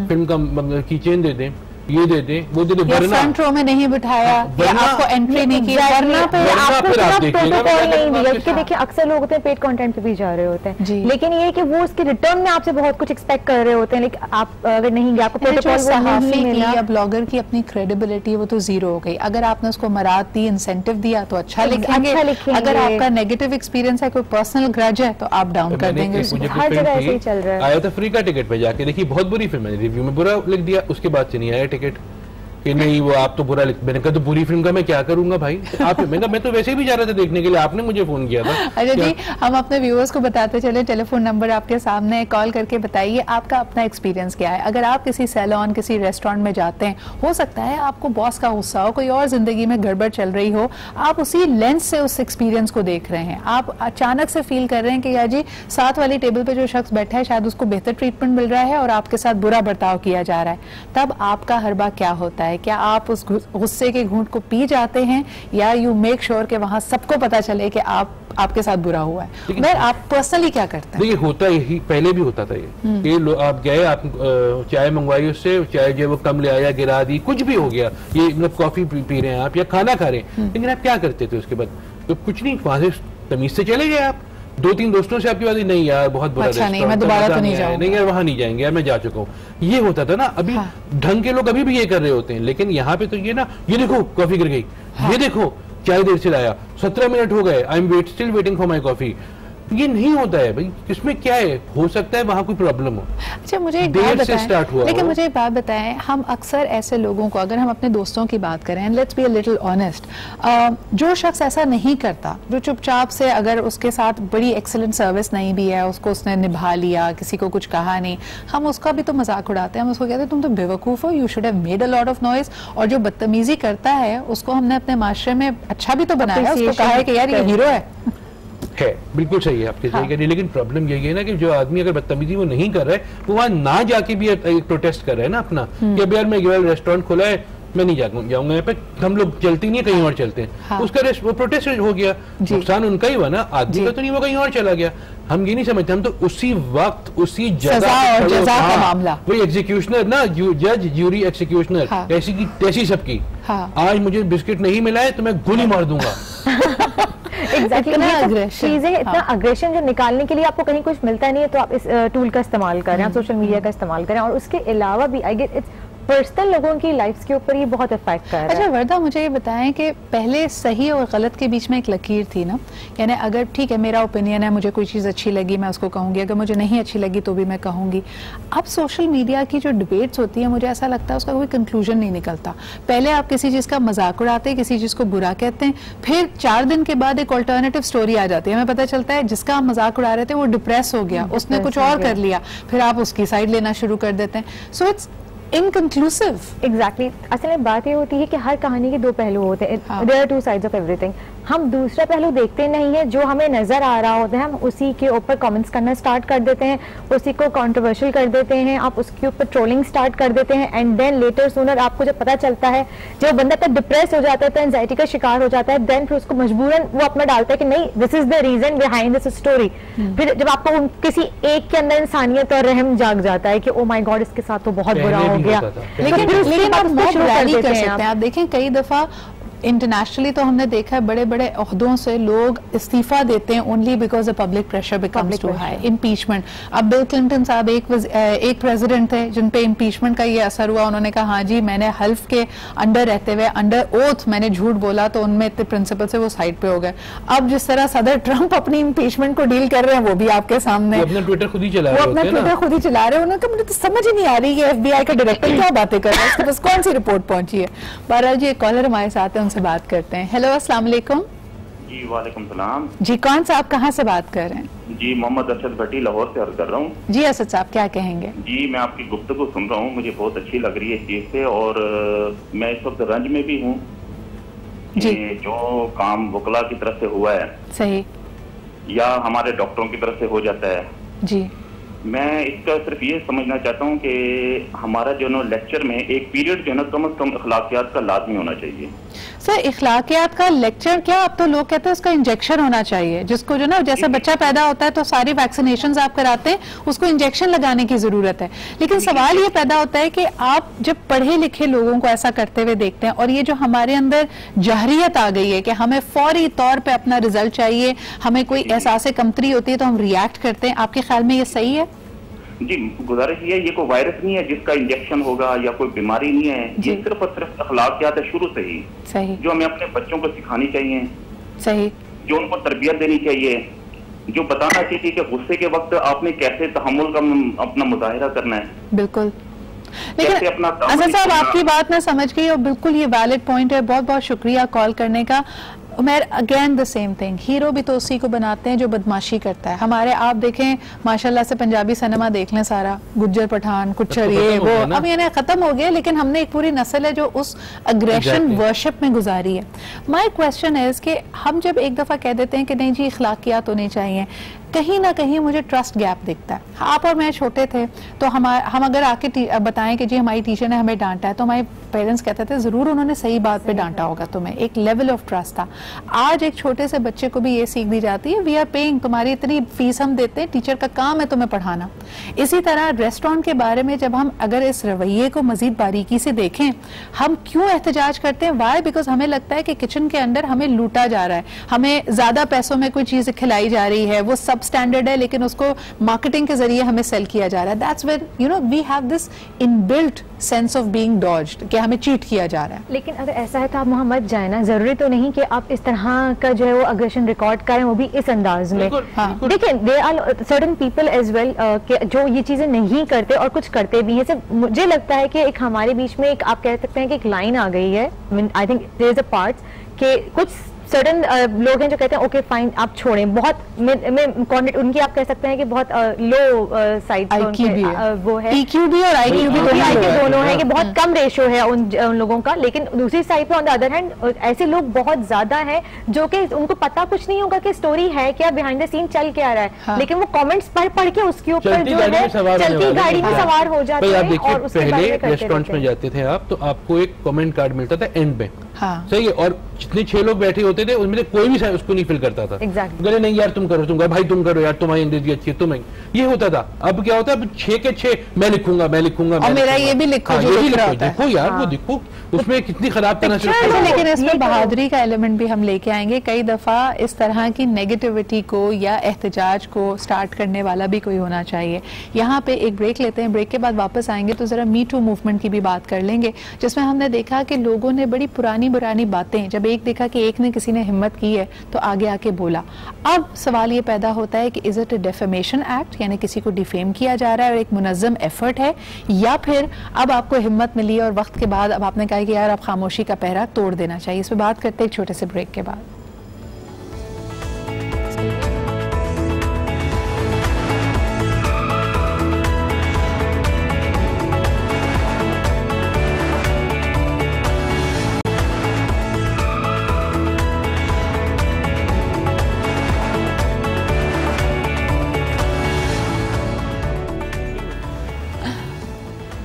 फिल्म का की चेन दे दें, ये दे दें, वो दे दें, वरना फ्रंट रो में नहीं बिठाया, आपको एंट्री नहीं की, वरना पे आपको प्रोटोकॉल नहीं दिया। क्योंकि देखिए अक्सर लोग होते हैं पेड कंटेंट पे भी जा रहे होते हैं, लेकिन ये कि वो उसके रिटर्न में आपसे बहुत कुछ एक्सपेक्ट कर रहे होते हैं, लेकिन आप अगर नहीं गए, आपको प्रोटोकॉल सहाफी की या ब्लॉगर की अपनी क्रेडिबिलिटी वो तो जीरो हो गई। अगर आपने उसको मराद दी, इंसेंटिव दिया तो अच्छा लिखेंगे, अगर आपका नेगेटिव एक्सपीरियंस है, कोई पर्सनल ग्रज है तो आप डाउन कर देंगे। हर जगह ऐसे ही चल रहा है। आया था फ्री का टिकट पे जाके देखिए बहुत बुरी फिल्म है, रिव्यू में बुरा लिख दिया, उसके बाद से नहीं आया टिकट कि नहीं वो आप तो बुरा लिख। मैंने कहा तो बुरी फिल्म का मैं क्या करूंगा भाई, आप मैं तो वैसे ही भी जा रहा था देखने के लिए, आपने मुझे फोन किया था। अच्छा जी, हम अपने व्यूअर्स को बताते चले, टेलीफोन नंबर आपके सामने, कॉल करके बताइए आपका अपना एक्सपीरियंस क्या है। अगर आप किसी सैलून, किसी रेस्टोरेंट में जाते हैं, हो सकता है आपको बॉस का गुस्सा हो, कोई और जिंदगी में गड़बड़ चल रही हो, आप उसी लेंस से उस एक्सपीरियंस को देख रहे हैं, आप अचानक से फील कर रहे हैं कि यार जी साथ वाली टेबल पे जो शख्स बैठा है शायद उसको बेहतर ट्रीटमेंट मिल रहा है और आपके साथ बुरा बर्ताव किया जा रहा है, तब आपका हरबा क्या होता है? क्या आप उस गुस्से के घूंट को पी जाते हैं या यू मेक श्योर कि वहां सबको पता चले कि आपके साथ बुरा हुआ है? मगर आप पर्सनली क्या करते हैं? देखिए होता यही, पहले भी होता था ये आप गए, आप चाय मंगवाई, उससे चाय जो वो कम ले आया, गिरा दी, कुछ भी हो गया, ये मतलब कॉफी पी रहे हैं आप या खाना खा रहे हैं, लेकिन आप क्या करते थे उसके बाद? तो कुछ नहीं, वहां से तमीज से चले गए आप, 2-3 दोस्तों से आपकी बात नहीं यार बहुत बुरा, अच्छा नहीं मैं दोबारा तो नहीं जाऊंगा, नहीं यार वहां नहीं जाएंगे यार मैं जा चुका हूँ, ये होता था ना। अभी हाँ। ढंग के लोग अभी भी ये कर रहे होते हैं, लेकिन यहाँ पे तो ये ना, ये देखो कॉफी गिर गई, ये देखो चाय देर से लाया, 17 मिनट हो गए, I am still waiting for my coffee. ये नहीं होता है भाई, इसमें क्या है, हो सकता है वहां कोई प्रॉब्लम हो। अच्छा मुझे एक बात बताएं, लेकिन मुझे एक बात बताएं, हम अक्सर ऐसे लोगों को, अगर हम अपने दोस्तों की बात करें, let's be a little honest, जो शख्स ऐसा नहीं करता, जो चुपचाप से, अगर उसके साथ बड़ी एक्सीलेंट सर्विस नहीं भी है, उसको उसने निभा लिया, किसी को कुछ कहा नहीं, हम उसका भी तो मजाक उड़ाते हैं, हम उसको कहते हैं तुम तो बेवकूफ हो, you should have made a lot of noise. और जो बदतमीजी करता है उसको हमने अपने माशरे में अच्छा भी तो बनाया, उसको कहा है कि यार ये हीरो है। बिल्कुल सही है आपके सही कह रही है, लेकिन प्रॉब्लम यही है ना कि जो आदमी अगर बदतमीजी वो नहीं कर रहा है, वो वहां ना जाके भी एक प्रोटेस्ट कर रहा है ना अपना, कि अब यार मैं रेस्टोरेंट खोला है, मैं नहीं जाऊंगा यहाँ पे, हम लोग चलती नहीं है, कहीं और चलते हैं। हाँ। उसका वो प्रोटेस्ट हो गया, नुकसान उनका ही हुआ ना, आदमी का तो नहीं, वो कहीं और चला गया। हम ये नहीं समझते, हम तो उसी वक्त उसी जगह का मामला, वही एग्जीक्यूशनर ना, जज ज्यूरी एक्सिक्यूशनर, ऐसी की तैसी सबकी। आज मुझे बिस्किट नहीं मिला है तो मैं गोली मार दूंगा। चीजें इतना अग्रेशन जो निकालने के लिए आपको कहीं कुछ मिलता नहीं है, तो आप इस टूल का इस्तेमाल करें, आप सोशल मीडिया का इस्तेमाल करें, और उसके अलावा भी आई गेट इट्स पर्सनल लोगों की लाइफ्स के ऊपर ये बहुत इफेक्ट कर रहा है। अच्छा वर्दा, मुझे ये बताएं कि पहले सही और गलत के बीच में एक लकीर थी ना, यानी अगर ठीक है मेरा ओपिनियन है, मुझे कोई चीज़ अच्छी लगी मैं उसको कहूँगी, अगर मुझे नहीं अच्छी लगी तो भी मैं कहूँगी। अब सोशल मीडिया की जो डिबेट्स होती है, मुझे ऐसा लगता है उसका कोई कंक्लूजन नहीं निकलता। पहले आप किसी चीज़ का मजाक उड़ाते हैं, किसी चीज़ को बुरा कहते हैं, फिर 4 दिन के बाद एक ऑल्टरनेटिव स्टोरी आ जाती है, हमें पता चलता है जिसका आप मजाक उड़ा रहे थे वो डिप्रेस हो गया, उसने कुछ और कर लिया, फिर आप उसकी साइड लेना शुरू कर देते हैं। So it's inconclusive. एग्जैक्टली, असल में बात ये होती है कि हर कहानी के 2 पहलू होते हैं, there are 2 sides of everything. हम दूसरा पहलू देखते नहीं है, जो हमें नजर आ रहा होता है हम उसी के ऊपर कमेंट्स करना स्टार्ट कर देते हैं, उसी को कंट्रोवर्शियल कर देते हैं, आप उसके ऊपर ट्रोलिंग स्टार्ट कर देते हैं, एंड देन लेटर सूनर आपको जब पता चलता है, जब बंदा तक डिप्रेस हो जाता है, तो एंजाइटी का शिकार हो जाता है, देन फिर उसको मजबूरन वो अपना डालता है कि नहीं this is the reason behind this story. फिर जब आपको किसी एक के अंदर इंसानियत और रहम जाग जाता है कि ओ माय गॉड इसके साथ तो बहुत बुरा हो गया, लेकिन आप देखें कई दफा इंटरनेशनली तो हमने देखा है बड़े बड़े ओहदों से लोग इस्तीफा देते हैं only because the public pressure becomes too high. Impeachment, अब बिल क्लिंटन साहब एक प्रेसिडेंट थे जिन पे इम्पीचमेंट का ये असर हुआ, उन्होंने कहा हाँ जी मैंने हल्फ के अंडर रहते हुए अंडर ओथ मैंने झूठ बोला, तो उनमें इतने प्रिंसिपल से वो साइड पे हो गए। अब जिस तरह सदर ट्रंप अपनी इम्पीचमेंट को डील कर रहे हैं वो भी आपके सामने, अपना ट्विटर खुद ही चला रहे हैं। उन्होंने कहा मुझे तो समझ ही नहीं आ रही है FBI का डायरेक्टर क्या बातें कर रहा है, उसके पास कौन सी रिपोर्ट पहुंची है। बहरहाल जी एक कॉलर हमारे साथ है, उनसे बात करते हैं। हेलो अस्सलाम वालेकुम। जी वालेकुम सलाम। जी कौन सा, आप कहाँ से बात कर रहे हैं? जी मोहम्मद असद भट्टी लाहौर से अर्ज कर रहा हूँ। जी असद साहब क्या कहेंगे? जी मैं आपकी गुफ्तगू सुन रहा हूँ, मुझे बहुत अच्छी लग रही है इस चीज से, और मैं इस वक्त रंज में भी हूँ कि जो काम वकला की तरफ से हुआ है सही या हमारे डॉक्टरों की तरफ से हो जाता है, जी मैं इसका सिर्फ ये समझना चाहता हूँ कि हमारा जो ना लेक्चर में एक पीरियड जो है ना कम से कम अखलाकियात का लाजमी होना चाहिए। सर इखलाकियात का लेक्चर क्या, अब तो लोग कहते हैं उसका इंजेक्शन होना चाहिए, जिसको जो ना जैसे बच्चा पैदा होता है तो सारी वैक्सीनेशंस आप कराते हैं, उसको इंजेक्शन लगाने की जरूरत है। लेकिन सवाल ये पैदा होता है कि आप जब पढ़े लिखे लोगों को ऐसा करते हुए देखते हैं और ये जो हमारे अंदर जहरियत आ गई है कि हमें फौरी तौर पर अपना रिजल्ट चाहिए, हमें कोई एहसास कमतरी होती है तो हम रिएक्ट करते हैं, आपके ख्याल में ये सही है? जी गुजारिश ये कोई वायरस नहीं है जिसका इंजेक्शन होगा या कोई बीमारी नहीं है, ये सिर्फ और सिर्फ अखलाकियात है शुरू से ही सही, जो हमें अपने बच्चों को सिखानी चाहिए, सही, जो उनको तरबियत देनी चाहिए, जो बताना चाहिए कि गुस्से के वक्त आपने कैसे तहम्मुल का अपना मुजाहिरा करना है। बिल्कुल, लेकिन असद साहब आपकी बात मैं समझ गई और बिल्कुल ये वैलिड पॉइंट है, बहुत बहुत शुक्रिया कॉल करने का। Umar again the same thing, hero भी तो उसी को बनाते हैं जो बदमाशी करता है। हमारे आप देखें माशाल्लाह से पंजाबी सिनेमा देख लें सारा, गुज्जर पठान कुच्चर ये वो, अब ये खत्म हो गया, लेकिन हमने एक पूरी नस्ल है जो उस अग्रेशन वर्शिप में गुजारी है। माई क्वेश्चन इज कि हम जब एक दफा कह देते हैं कि नहीं जी इखलाकियात होनी चाहिए, कहीं ना कहीं मुझे ट्रस्ट गैप दिखता है। आप और मैं छोटे थे तो हम अगर आके बताएं कि जी हमारी टीचर ने हमें डांटा है तो हमारे पेरेंट्स कहते थे जरूर उन्होंने सही बात पे डांटा होगा तुम्हें, एक लेवल ऑफ ट्रस्ट था। आज एक छोटे से बच्चे को भी ये सीख दी जाती है, वी आर पेइंग, तुम्हारी इतनी फीस हम देते हैं, टीचर का काम है तुम्हें पढ़ाना। इसी तरह रेस्टोरेंट के बारे में जब हम अगर इस रवैये को मजीद बारीकी से देखें, हम क्यों एहतजाज करते हैं? वाई? बिकॉज हमें लगता है कि किचन के अंदर हमें लूटा जा रहा है, हमें ज्यादा पैसों में कोई चीज खिलाई जा रही है, वो सब स्टैंडर्ड है लेकिन उसको मार्केटिंग के जरिए हमें सेल किया जा रहा है। That's when you know we have this inbuilt sense of being dodged कि हमें चीट किया जा रहा है। लेकिन अगर ऐसा है तो आप मोहम्मद जाए ना, जरूरी तो नहीं कि आप इस तरह का जो है वो अग्रेशन रिकॉर्ड करें, वो भी इस अंदाज में। देखिए there are certain people as well जो ये चीजें नहीं करते और कुछ करते भी हैं। सिर्फ मुझे लगता है कि एक हमारे बीच में एक आप कह सकते हैं कि एक लाइन आ गई है, I think there is a part कि कुछ सर्टन लोग हैं जो कहते हैं ओके फाइन आप छोड़ें, बहुत उनकी आप कह सकते हैं कि बहुत लो साइड वो है, EQ भी और IQ भी दोनों है कि बहुत कम रेशियो है उन लोगों का। लेकिन दूसरी साइड पे ऑन द अदर हैंड ऐसे लोग बहुत ज्यादा हैं जो कि उनको पता कुछ नहीं होगा कि स्टोरी है क्या, बिहाइंड द सीन चल क्या रहा है। हाँ। लेकिन वो कमेंट्स पढ़ के उसके ऊपर जो है चलती गाड़ी में सवार हो जाते हैं। और उसके पहले रेस्टोरेंट में जाते थे आप तो आपको एक कमेंट कार्ड मिलता था एंड में, सही है, और जितने 6 लोग बैठे होते थे उनमें कोई भी उसको नहीं फिल करता था। Exactly. नहीं यार तुम करो भाई तुम करो यार, तुम्हारी अंग्रेजी अच्छी है, तुम्हें ये होता था। अब क्या होता है, अब 6 के 6 मैं लिखूंगा और मेरा ये भी लिखो, देखो यार वो देखो उसमें कितनी खराब तरह से। लेकिन इसमें बहादुरी का एलिमेंट भी हम लेके आएंगे। कई दफा इस तरह की नेगेटिविटी को या एहतजाज को स्टार्ट करने वाला भी कोई होना चाहिए। यहाँ पे एक ब्रेक लेते हैं, ब्रेक के बाद वापस आएंगे तो जरा मी टू मूवमेंट की भी बात कर लेंगे, जिसमें हमने देखा कि लोगों ने बड़ी पुरानी बातें, जब एक देखा कि एक ने किसी ने हिम्मत की है तो आगे आके बोला। अब सवाल ये पैदा होता है कि is it a defamation act, यानी किसी को डिफेम किया जा रहा है और एक मुनज़्ज़म एफर्ट है, या फिर अब आपको हिम्मत मिली और वक्त के बाद अब आपने कहा कि यार आप खामोशी का पहरा तोड़ देना चाहिए। इस पर बात करते हैं एक छोटे से ब्रेक के बाद।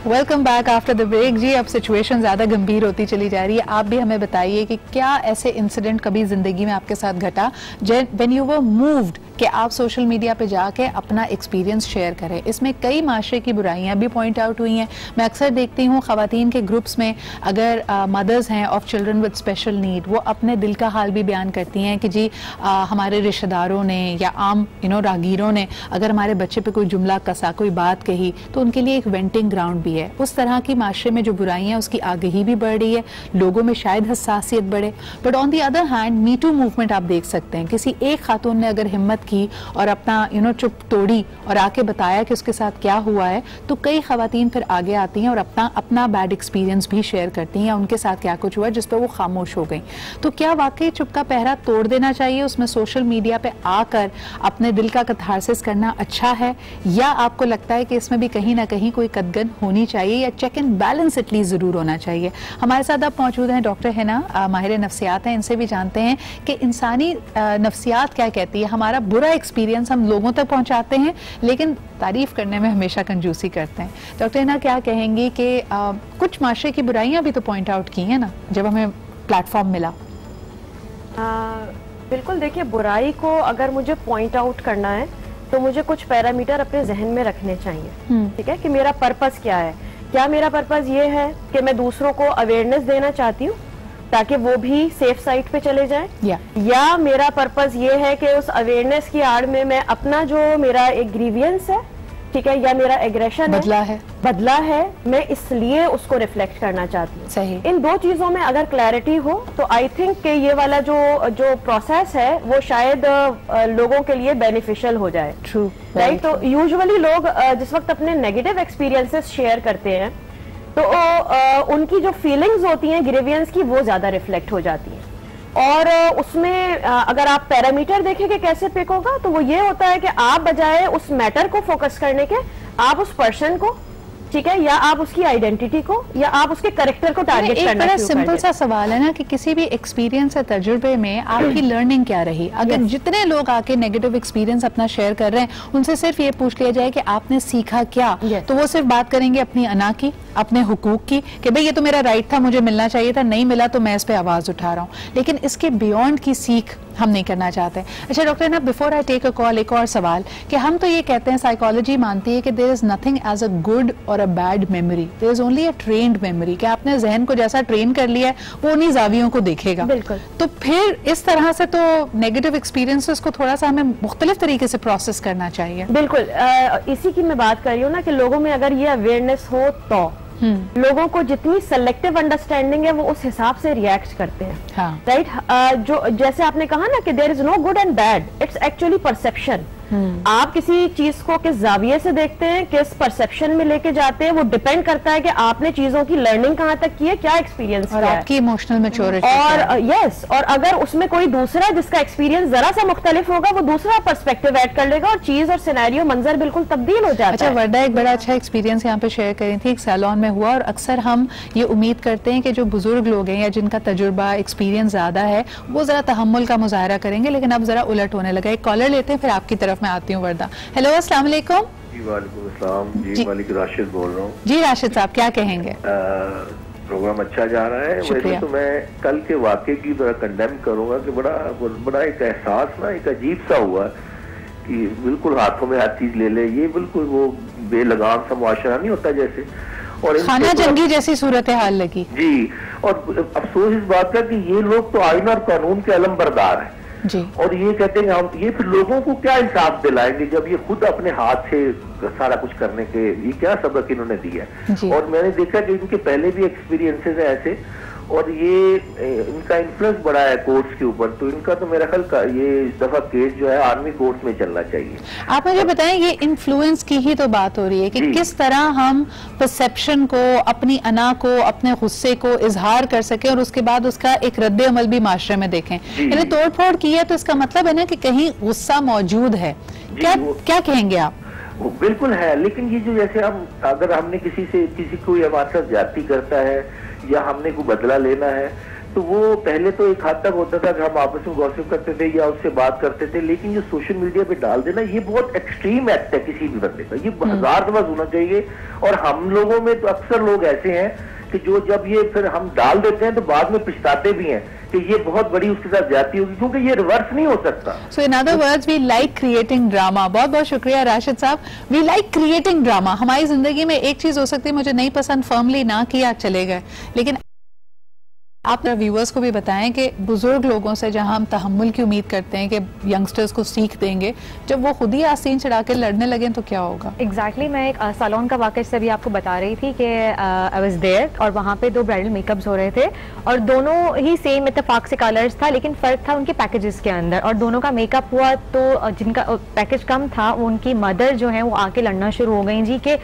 Welcome back after the break. जी अब सिचुएशन ज़्यादा गंभीर होती चली जा रही है। आप भी हमें बताइए कि क्या ऐसे इंसिडेंट कभी ज़िंदगी में आपके साथ घटा व्हेन यू वर मूव्ड कि आप सोशल मीडिया पे जाके अपना एक्सपीरियंस शेयर करें। इसमें कई माशरे की बुराइयां भी पॉइंट आउट हुई हैं। मैं अक्सर देखती हूँ ख़वातीन के ग्रुप्स में अगर मदर्स हैं of children with special need, वो अपने दिल का हाल भी बयान करती हैं कि जी हमारे रिश्तेदारों ने या आम राहगीरों ने अगर हमारे बच्चे पे कोई जुमला कसा, कोई बात कही, तो उनके लिए एक वेंटिंग ग्राउंड भी है। उस तरह की माशरे में जो बुराइयां, उसकी आगही भी बढ़ रही है, लोगों में शायद हसासियत बढ़े। But on the other hand me too movement आप देख सकते हैं, किसी एक खातून ने अगर हिम्मत की और अपना चुप तोड़ी और आके बताया कि उसके साथ क्या हुआ है, तो कई खवातीन फिर आगे आती हैं और अपना बैड एक्सपीरियंस भी शेयर करती हैं या उनके साथ क्या कुछ हुआ जिस पर वो खामोश हो गई। तो क्या वाकई चुप का पहरा तोड़ देना चाहिए, उसमें सोशल मीडिया पे आकर अपने दिल का कथारसिस करना अच्छा है, या आपको लगता है कि इसमें भी कहीं ना कहीं कोई कदगन होनी चाहिए या चेक एंड बैलेंस एटलीस्ट जरूर होना चाहिए? हमारे साथ आप मौजूद हैं डॉक्टर हिना, माहिर नफ्सियात हैं, इनसे भी जानते हैं कि इंसानी नफ्सियात क्या कहती है। हमारा बुरा एक्सपीरियंस हम लोगों तक पहुंचाते हैं लेकिन तारीफ करने में हमेशा कंजूसी करते हैं। डॉक्टर हिना क्या कहेंगी कि कुछ माशरे की बुराइयां भी तो पॉइंट आउट की हैं ना जब हमें प्लेटफॉर्म मिला? बिल्कुल, देखिए बुराई को अगर मुझे पॉइंट आउट करना है तो मुझे कुछ पैरामीटर अपने जहन में रखने चाहिए। ठीक है, कि मेरा पर्पस क्या है। क्या मेरा पर्पस ये है कि मैं दूसरों को अवेयरनेस देना चाहती हूँ ताकि वो भी सेफ साइड पे चले जाएं, या मेरा पर्पस ये है कि उस अवेयरनेस की आड़ में मैं अपना जो मेरा एक ग्रीवियंस है, ठीक है, या मेरा एग्रेशन बदला है, मैं इसलिए उसको रिफ्लेक्ट करना चाहती हूँ। सही। इन दो चीजों में अगर क्लैरिटी हो तो आई थिंक कि ये वाला जो प्रोसेस है वो शायद लोगों के लिए बेनिफिशियल हो जाए। True, right. तो यूजुअली लोग जिस वक्त अपने नेगेटिव एक्सपीरियंसेस शेयर करते हैं तो उनकी जो फीलिंग्स होती हैं ग्रीवियंस की, वो ज्यादा रिफ्लेक्ट हो जाती हैं। और उसमें अगर आप पैरामीटर देखें कि कैसे पिक होगा, तो वो ये होता है कि आप बजाय उस मैटर को फोकस करने के, आप उस पर्सन को, ठीक है, या आप उसकी आइडेंटिटी को या आप उसके कैरेक्टर को टारगेट करना। एक बड़ा सिंपल सा सवाल है ना कि किसी भी एक्सपीरियंस या तजुर्बे में आपकी लर्निंग क्या रही। अगर जितने लोग आके नेगेटिव एक्सपीरियंस अपना शेयर कर रहे हैं उनसे सिर्फ ये पूछ लिया जाए कि आपने सीखा क्या, तो वो सिर्फ बात करेंगे अपनी अना की, अपने हुकूक की, कि भाई ये तो मेरा राइट था, मुझे मिलना चाहिए था, नहीं मिला तो मैं इस पे आवाज उठा रहा हूँ। लेकिन इसके बियॉन्ड की सीख हम नहीं करना चाहते। अच्छा डॉक्टर ना, before I take a call, एक और सवाल कि हम तो ये कहते हैं, साइकोलॉजी मानती है कि there is nothing as a good और a bad memory, there is only a trained memory, कि आपने जहन को जैसा ट्रेन कर लिया है वो उन्हीं जावियों को देखेगा। बिल्कुल। तो फिर इस तरह से तो नेगेटिव एक्सपीरियंसेस को थोड़ा सा हमें मुख्तलिफ तरीके से प्रोसेस करना चाहिए। बिल्कुल, इसी की मैं बात कर रही हूँ ना कि लोगों में अगर ये अवेयरनेस हो तो लोगों को जितनी सेलेक्टिव अंडरस्टैंडिंग है वो उस हिसाब से रिएक्ट करते हैं। हाँ। राइट। जो जैसे आपने कहा ना कि there is no good and bad, it's actually perception. आप किसी चीज को किस जाविये से देखते हैं, किस परसेप्शन में लेके जाते हैं, वो डिपेंड करता है कि आपने चीजों की लर्निंग कहाँ तक की है, क्या एक्सपीरियंस और आपकी इमोशनल मैच्योरिटी, और यस, और अगर उसमें कोई दूसरा जिसका एक्सपीरियंस जरा सा मुख्तलिफ होगा वो दूसरा पर्सपेक्टिव ऐड कर लेगा और चीज और सिनेरियो मंजर बिल्कुल तब्दील हो जाता है। अच्छा वर्दा, एक बड़ा अच्छा एक्सपीरियंस यहाँ पे शेयर करी थी, एक सैलून में हुआ, और अक्सर हम ये उम्मीद करते हैं कि जो बुजुर्ग लोग हैं या जिनका तजुर्बा एक्सपीरियंस ज्यादा है वो जरा तहम्मुल का मुजाहरा करेंगे, लेकिन अब जरा उलट होने लगा। एक कॉलर लेते हैं फिर आपकी तरफ मैं आती हूँ। वर्दा, हेलो अस्सलाम वालेकुम। जी वालेकुम अस्सलाम। जी मालिक राशिद बोल रहा हूँ। जी राशिद साहब, क्या कहेंगे? प्रोग्राम अच्छा जा रहा है। वैसे तो मैं कल के वाक़े की तरह कंडेम करूंगा कि बड़ा एक एहसास ना, एक अजीब सा हुआ कि बिल्कुल हाथों में हर चीज ले ले, ये बिल्कुल वो बेलगाम सा मुआशरा नहीं होता जैसे, और खाना जंगी जैसी सूरत हाल लगी। जी, और अफसोस इस बात का कि ये लोग तो आईन और कानून के अलमबरदार हैं जी, और ये कहते हैं हम ये फिर लोगों को क्या इंसाफ दिलाएंगे जब ये खुद अपने हाथ से सारा कुछ करने के, ये क्या सबक इन्होंने दिया है। और मैंने देखा कि इनके पहले भी एक्सपीरियंसेस है ऐसे, और ये इनका इन्फ्लुएंस बड़ा है कोर्ट्स के ऊपर, तो इनका तो मेरा ख्याल का ये इस दफा केस जो है आर्मी कोर्ट में चलना चाहिए। आप मुझे बताएं, ये इन्फ्लुएंस की ही तो बात हो रही है कि किस तरह हम परसेप्शन को, अपनी अना को, अपने गुस्से को इजहार कर सके और उसके बाद उसका एक रद्द अमल भी माशरे में देखें। यानी तोड़ फोड़ की है तो इसका मतलब है ना कि कहीं गुस्सा मौजूद है। क्या कहेंगे आप? बिल्कुल है, लेकिन ये जो जैसे हम अगर हमने किसी को हमारे साथ ज्यादती करता है या हमने कोई बदला लेना है, तो वो पहले तो एक हद तक होता था कि हम आपस में गॉसिप करते थे या उससे बात करते थे, लेकिन जो सोशल मीडिया पे डाल देना ये बहुत एक्सट्रीम एक्ट है किसी भी बंदे का, ये 1000 दफा होना चाहिए। और हम लोगों में तो अक्सर लोग ऐसे हैं कि जो जब ये फिर हम डाल देते हैं तो बाद में पछताते भी हैं कि ये बहुत बड़ी उसके साथ ज्यादती होगी, क्योंकि ये रिवर्स नहीं हो सकता। So in other words we like creating drama. बहुत बहुत शुक्रिया राशिद साहब। We like creating drama. हमारी जिंदगी में एक चीज हो सकती है मुझे नहीं पसंद, फर्मली ना किया चले गए, लेकिन आप व्यूअर्स को भी बताएं कि बुजुर्ग लोगों से जहां हम तहम्मुल की उम्मीद करते हैं कि यंगस्टर्स को सीख देंगे, जब वो खुद ही आस्तीन चढ़ा के लड़ने लगे तो क्या होगा? एग्जैक्टली मैं एक सैलून का वाकया से भी आपको बता रही थी कि आई वाज देयर और वहाँ पे 2 ब्राइडल मेकअप्स हो रहे थे और दोनों ही सेम इत्तेफाक से कलर्स था, लेकिन फ़र्क था उनके पैकेजेस के अंदर। और दोनों का मेकअप हुआ तो जिनका पैकेज कम था उनकी मदर जो है वो आके लड़ना शुरू हो गई जी कि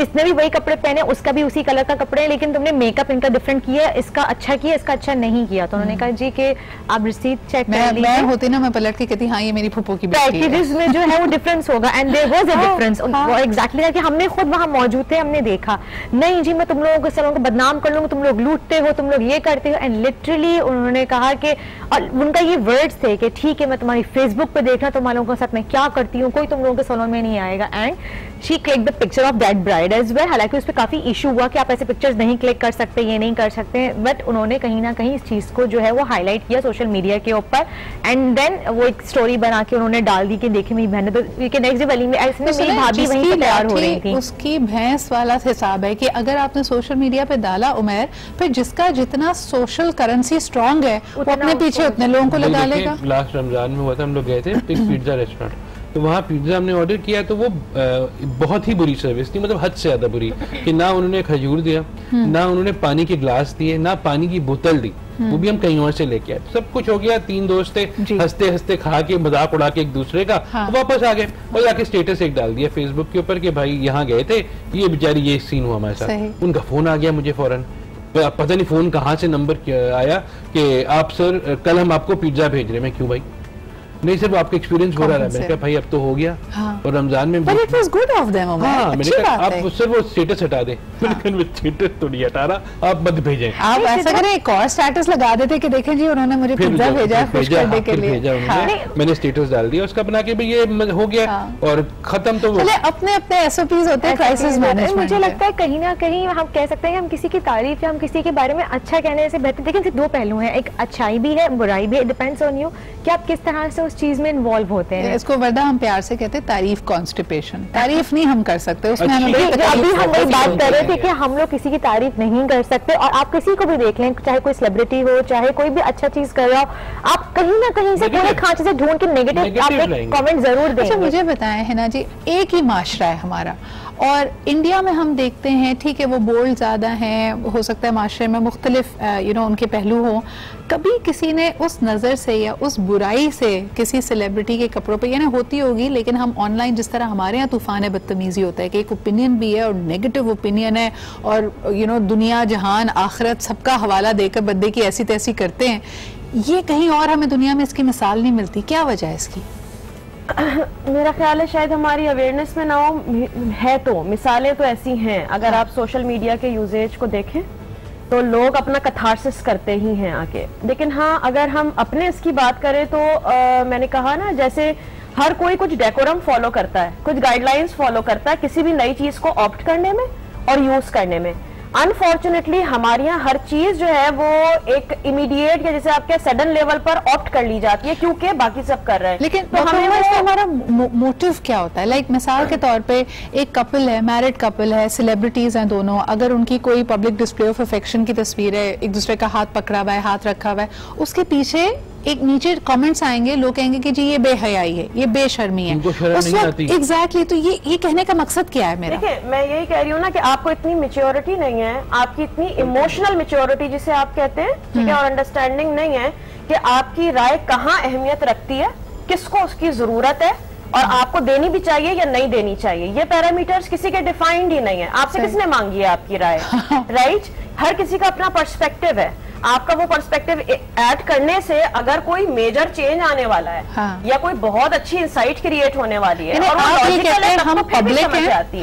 इसने भी वही कपड़े पहने, उसका भी उसी कलर का कपड़े, लेकिन तुमने मेकअप इनका डिफरेंट किया, इसका अच्छा किया, इसका अच्छा नहीं किया। तो उन्होंने कहा जी कि आप रिसीट चेक कर लीजिए। मैं होती ना मैं पलट के कहती हाँ ये मेरी फूफो की बेटी है। पैकेजेस में जो है वो डिफरेंस होगा and there was a difference exactly कि हमने खुद वहां मौजूद थे, हमने देखा नहीं जी मैं तुम लोगों को सलों को बदनाम कर लूंगा, तुम लोग लूटते हो, तुम लोग ये करते हो। एंड लिटरली उन्होंने कहा कि और उनका ये वर्ड्स थे कि ठीक है मैं तुम्हारी फेसबुक पे देखना तुम लोगों के साथ मैं क्या करती हूँ, कोई तुम लोगों के सलों में नहीं आएगा। And she click the picture of that bride as well. हालांकि उस पर काफी इशू हुआ कि आप ऐसे पिक्चर्स नहीं क्लिक कर सकते, ये नहीं कर सकते, बट उन्होंने कहीं ना कहीं इस चीज को जो है वो हाईलाइट किया सोशल मीडिया के ऊपर एंड देन वो एक स्टोरी बना के उन्होंने डाल दी कि देखिए मेरी बहन, तो नेक्स्ट डे वाली में ऐसे मेरी भाभी वहीं पे तैयार हो रही थी। उसकी भैंस वाला हिसाब है कि अगर आपने सोशल मीडिया पे डाला उमर, फिर जिसका जितना सोशल करेंसी स्ट्रांग है वो अपने पीछे उतने लोगों को लगा लेगा। लास्ट रमजान में हुआ था, हम लोग गए थे एक पिज्जा रेस्टोरेंट, तो वहाँ पिज्जा हमने ऑर्डर किया तो वो बहुत ही बुरी सर्विस थी, मतलब हद से ज्यादा बुरी कि ना उन्होंने खजूर दिया, ना उन्होंने पानी के ग्लास दिए, ना पानी की बोतल दी, वो भी हम कहीं और से लेके आए। सब कुछ हो गया, 3 दोस्त थे, हंसते हंसते खा के मजाक उड़ा के एक दूसरे का वापस आ गए और जाके स्टेटस एक डाल दिया फेसबुक के ऊपर कि भाई यहाँ गए थे, ये बेचारी ये सीन हुआ हमारे साथ। उनका फोन आ गया मुझे फौरन, पता नहीं फोन कहाँ से नंबर आया कि आप सर कल हम आपको पिज्जा भेज रहे हैं। मैं क्यों भाई? नहीं सिर्फ आपका एक्सपीरियंस हो रहा है। मैंने कहा भाई अब तो हो गया। और रमजान में But it was good of them, मैंने कहा आप सिर्फ वो स्टेटस हटा दें। मैंने कहा स्टेटस तो नहीं हटा रहा, आप मत भेजें। आप ऐसा करें एक और स्टेटस लगा देते कि देखें जी उन्होंने मुझे पिज्जा भेजा खुश करने के लिए। मैंने स्टेटस डाल दिया उसका बना के भाई ये हो गया और खत्म। तो अपने अपने SOPs होते हैं क्राइसिस मैनेजमेंट। मुझे लगता है कहीं ना कहीं हम कह सकते हैं कि हम किसी की तारीफ या हम किसी के बारे में अच्छा कहने से बेहतर, लेकिन सिर्फ 2 पहलू हैं, एक अच्छाई भी है बुराई भी है, डिपेंड्स ऑन यू कि आप किस तरह से उस चीज में इन्वॉल्व होते हैं। इसको वर्दा हम प्यार से कहते हैं तारीफ कॉन्स्टिपेशन। तारीफ नहीं हम कर सकते उसमें हमें अभी हम वही बात कर रहे थे कि हम लोग किसी की तारीफ नहीं कर सकते। और आप किसी को भी देख लें, चाहे कोई सेलिब्रिटी हो, चाहे कोई भी अच्छा चीज कर रहा हो, आप कहीं ना कहीं से पूरे खांचे से ढूंढ के नेगेटिव आप एक कमेंट जरूर दें। अच्छा मुझे बताएं है ना जी, एक ही माशरा है हमारा और इंडिया में हम देखते हैं ठीक है वो बोल्ड ज्यादा हैं, हो सकता है माशरे में मुख्तलिफ उनके पहलू हो। कभी किसी ने उस नज़र से या उस बुराई से किसी सेलिब्रिटी के कपड़ों पे यानी होती होगी, लेकिन हम ऑनलाइन जिस तरह हमारे यहाँ तूफान बदतमीजी होता है कि एक ओपिनियन भी है और नेगेटिव ओपिनियन है और दुनिया जहान आखिरत सबका हवाला देकर बंदे की ऐसी तैसी करते हैं, ये कहीं और हमें दुनिया में इसकी मिसाल नहीं मिलती। क्या वजह है इसकी? मेरा ख्याल है शायद हमारी अवेयरनेस में ना हो है, तो मिसालें तो ऐसी हैं। अगर आप सोशल मीडिया के यूजेज को देखें तो लोग अपना कथारसिस करते ही हैं आके। लेकिन हाँ अगर हम अपने इसकी बात करें तो मैंने कहा ना जैसे हर कोई कुछ डेकोरम फॉलो करता है, कुछ गाइडलाइंस फॉलो करता है किसी भी नई चीज को ऑप्ट करने में और यूज करने में। अनफॉर्चुनेटली हमारे यहाँ हर चीज जो है वो एक इमीडिएट या जैसे आपके सडन लेवल पर ऑप्ट कर ली जाती है क्योंकि बाकी सब कर रहे हैं। लेकिन तो हमारा मोटिव क्या होता है? लाइक मिसाल के तौर पे एक कपल है, मैरिड कपल है, सेलिब्रिटीज हैं दोनों, अगर उनकी कोई पब्लिक डिस्प्ले ऑफ अफेक्शन की तस्वीर है, एक दूसरे का हाथ पकड़ा हुआ है, हाथ रखा हुआ है, उसके पीछे एक नीचे कमेंट्स आएंगे, लोग कहेंगे कि जी ये बेहयाई है, ये बेशर्मी है। एग्जैक्टली तो ये कहने का मकसद क्या है मेरा? देखिए मैं यही कह रही हूँ ना कि आपको इतनी मेच्योरिटी नहीं है, आपकी इतनी इमोशनल मेच्योरिटी जिसे आप कहते हैं, ठीक है, और अंडरस्टैंडिंग नहीं है कि आपकी राय कहाँ अहमियत रखती है, किसको उसकी जरूरत है और आपको देनी भी चाहिए या नहीं देनी चाहिए। ये पैरामीटर्स किसी के डिफाइंड ही नहीं है। आपसे किसने मांगी है आपकी राय? राइट, हर किसी का अपना पर्सपेक्टिव है। आपका वो पर्सपेक्टिव ऐड करने से अगर कोई मेजर चेंज आने वाला है या कोई बहुत अच्छी इंसाइट क्रिएट होने वाली है, और आप ये कहते हैं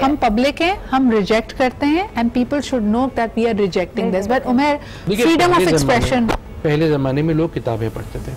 हम पब्लिक हैं, हम रिजेक्ट करते हैं and people should know that we are rejecting this. But Umar freedom of expression पहले ज़माने में लोग किताबें पढ़ते थे,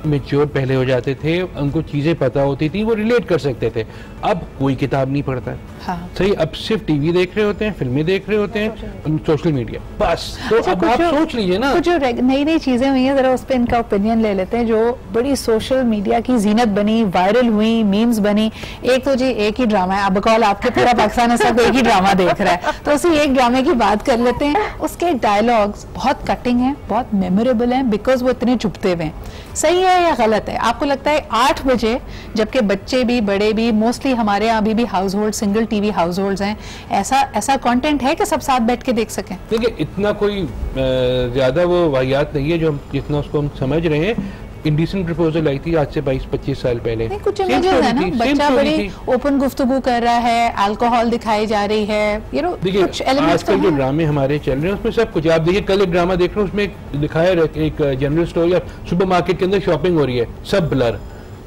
मैच्योर पहले हो जाते थे, उनको चीज़ें पता होती थी, वो रिलेट कर सकते थे। अब कोई किताब नहीं पढ़ता है। हाँ। सही, अब सिर्फ टीवी देख रहे होते हैं, फिल्में देख रहे होते हैं, सोशल मीडिया, बस। तो अच्छा, अब आप सोच लीजिए ना, कुछ जो नई नई चीजें हुई हैं, जरा उस पर इनका ओपिनियन ले लेते हैं, जो बड़ी सोशल मीडिया की जीनत बनी, वायरल हुई, मीम्स बनी। एक तो जी एक ही ड्रामा है, अब कॉल आपके पूरा पाकिस्तान सब एक ही ड्रामा देख रहा है, तो उसी एक ड्रामे की बात कर लेते हैं। उसके डायलॉग्स बहुत कटिंग है, बहुत मेमोरेबल हैं, बिकॉज वो इतने चुपते हुए हैं। सही है या गलत है? आपको लगता है 8 बजे, जबकि बच्चे भी बड़े भी, मोस्टली हमारे यहाँ अभी भी house hold, single TV house hold हैं, ऐसा कंटेंट है कि सब साथ बैठ के देख सकें? देखिए, इतना कोई ज्यादा वो वाहियात नहीं है जो जितना उसको हम समझ रहे हैं। इंडिसेंट प्रपोजल आई थी आज से 22-25 साल पहले। नहीं, कुछ इमेजेस है ना, बच्चा बड़ी ओपन गुफ्तगू कर रहा है, अल्कोहल दिखाई जा रही है, यू नो, कुछ एलिमेंट्स। आजकल जो ड्रामे हमारे चल रहे हैं उसमें सब कुछ, आप देखिए, कल एक ड्रामा देख रहे हो, उसमें दिखाया एक जनरल स्टोर या सुपरमार्केट के अंदर शॉपिंग हो रही है, सब ब्लर।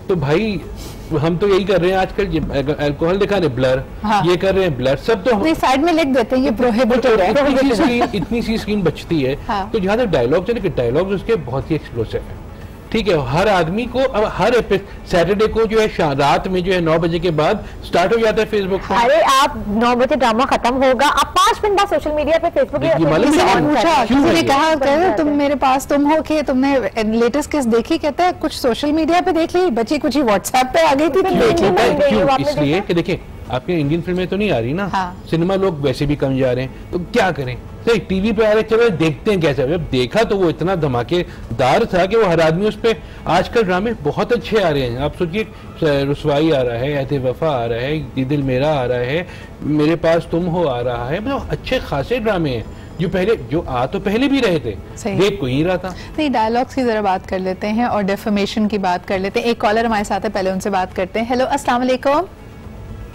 तो भाई हम तो यही कर रहे हैं आजकल, अल्कोहल दिखा रहे ब्लर, हाँ। ये कर रहे हैं ब्लर, सब तो नहीं, साइड में लिख देते हैं ये प्रोहिबिटेड है। इतनी सी स्क्रीन बचती है, हाँ। तो जहाँ तक डायलॉग चले, डायलॉग उसके बहुत ही एक्सप्लोसिव है, ठीक है। हर आदमी को अब हर सैटरडे को जो है रात में जो है 9 बजे के बाद स्टार्ट हो जाता है फेसबुक पर। अरे आप 9 बजे ड्रामा खत्म होगा, आप 5 मिनट बाद सोशल मीडिया पे फेसबुक पूछा, कहा तुम मेरे पास तुम हो कि तुमने लेटेस्ट केस देखी? कहता है कुछ सोशल मीडिया पे देख ली, बची कुछ ही व्हाट्सएप पे आ गई थी, इसलिए कि देखिए आपके इंडियन फिल्में तो नहीं आ रही ना, हाँ। सिनेमा लोग वैसे भी कम जा रहे हैं, तो क्या करें? सही, टीवी पे आ रहे, चलो देखते हैं कैसे। जब देखा तो वो इतना धमाकेदार था कि वो हर आदमी उस पे। आजकल ड्रामे बहुत अच्छे आ रहे हैं, आप सोचिए, रुसवाई आ रहा है, ऐते वफा आ रहा है, ये दिल मेरा आ रहा है, मेरे पास तुम हो आ रहा है, मतलब अच्छे खासे ड्रामे हैं जो पहले तो पहले भी रहे थे, देख कोई नहीं रहा था। नहीं, डायलॉग्स की जरा बात कर लेते हैं और डेफमेशन की बात कर लेते हैं। एक कॉलर हमारे साथ है, पहले उनसे बात करते हैं। हेलो, अस्सलाम वालेकुम।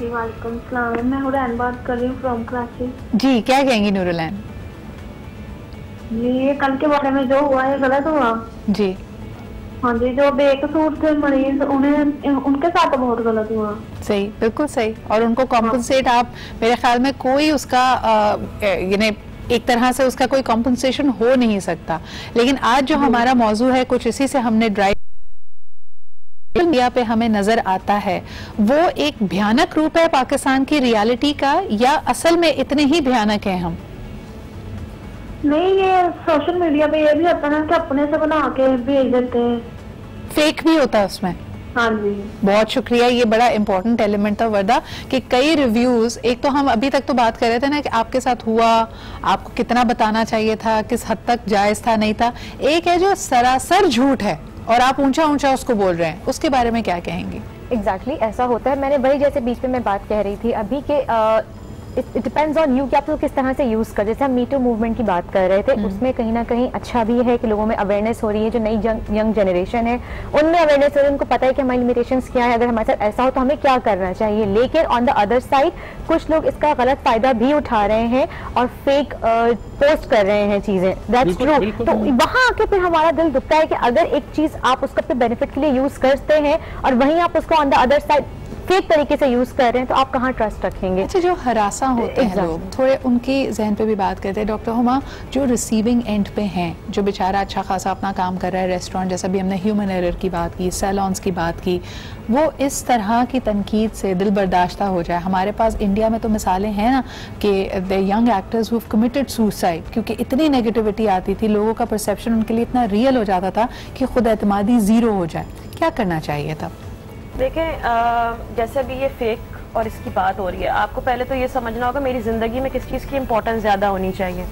वालेकुम सलाम, मैं नूरलैन बात कर रही हूँ फ्रॉम कराची। जी, क्या कहेंगी नूरलैन? ये कल के बारे में जो हुआ है गलत हुआ जी। हाँ जी, जो बेकसूर थे मरीज, उनके साथ तो बहुत गलत हुआ। सही, बिल्कुल सही। और उनको कॉम्पनसेट, आप मेरे ख्याल में कोई उसका यानी एक तरह से उसका कोई कॉम्पनसेशन हो नहीं सकता। लेकिन आज जो हमारा मौजू है, कुछ इसी से हमने ड्राइव इंडिया पे हमें नजर आता है, वो एक भयानक रूप है पाकिस्तान की रियलिटी का, या असल में इतने ही भयानक हैं हम? नहीं, ये सोशल मीडिया पे ये भी होता है ना कि अपने से बना के भेज देते हैं, फेक भी होता है उसमें। हाँ जी, बहुत शुक्रिया, ये बड़ा इंपॉर्टेंट एलिमेंट था वर्दा, कि कई रिव्यूज, एक तो हम अभी तक तो बात कर रहे थे ना कि आपके साथ हुआ, आपको कितना बताना चाहिए था, किस हद तक जायज था, नहीं था। एक है जो सरासर झूठ है और आप ऊंचा ऊंचा उसको बोल रहे हैं, उसके बारे में क्या कहेंगे? एग्जैक्टली ऐसा होता है। मैंने वही, जैसे बीच में मैं बात कह रही थी अभी के, इट डिपेंड्स ऑन यू कि आप लोग किस तरह से यूज कर। जैसे हम मीटू मूवमेंट की बात कर रहे थे, उसमें कहीं ना कहीं अच्छा भी है कि लोगों में अवेयरनेस हो रही है, जो नई यंग जनरेशन है उनमें अवेयरनेस हो रही है, उनको पता है कि हमारी लिमिटेशंस क्या है, अगर हमारे साथ ऐसा हो तो हमें क्या करना चाहिए। लेकिन ऑन द अदर साइड कुछ लोग इसका गलत फायदा भी उठा रहे हैं और फेक पोस्ट कर रहे हैं चीजें, दैट्स ट्रू। तो वहां आके फिर हमारा दिल दुखता है कि अगर एक चीज आप उसको अपने बेनिफिट के लिए यूज करते हैं और वहीं आप उसको on the other side fake तरीके से यूज कर रहे हैं, तो आप कहाँ ट्रस्ट रखेंगे? अच्छा, जो हरासा होते हैं लोग, थोड़े उनकी जहन पे भी बात करते हैं डॉक्टर हुमा, जो रिसीविंग एंड पे हैं, जो बेचारा अच्छा खासा अपना काम कर रहा है, रेस्टोरेंट, जैसा भी हमने ह्यूमन एरर की बात की, सैलॉन्स की बात की, वो इस तरह की तनकीद से दिल बर्दाश्ता हो जाए। हमारे पास इंडिया में तो मिसालें हैं ना कि the young actors who committed suicide, क्योंकि इतनी नेगेटिविटी आती थी, लोगों का परसेप्शन उनके लिए इतना रियल हो जाता था कि खुद एतमादी जीरो हो जाए। क्या करना चाहिए तब? देखें, जैसे भी ये फेक और इसकी बात हो रही है, आपको पहले तो ये समझना होगा मेरी जिंदगी में किस चीज़ की इंपॉर्टेंस ज़्यादा होनी चाहिए,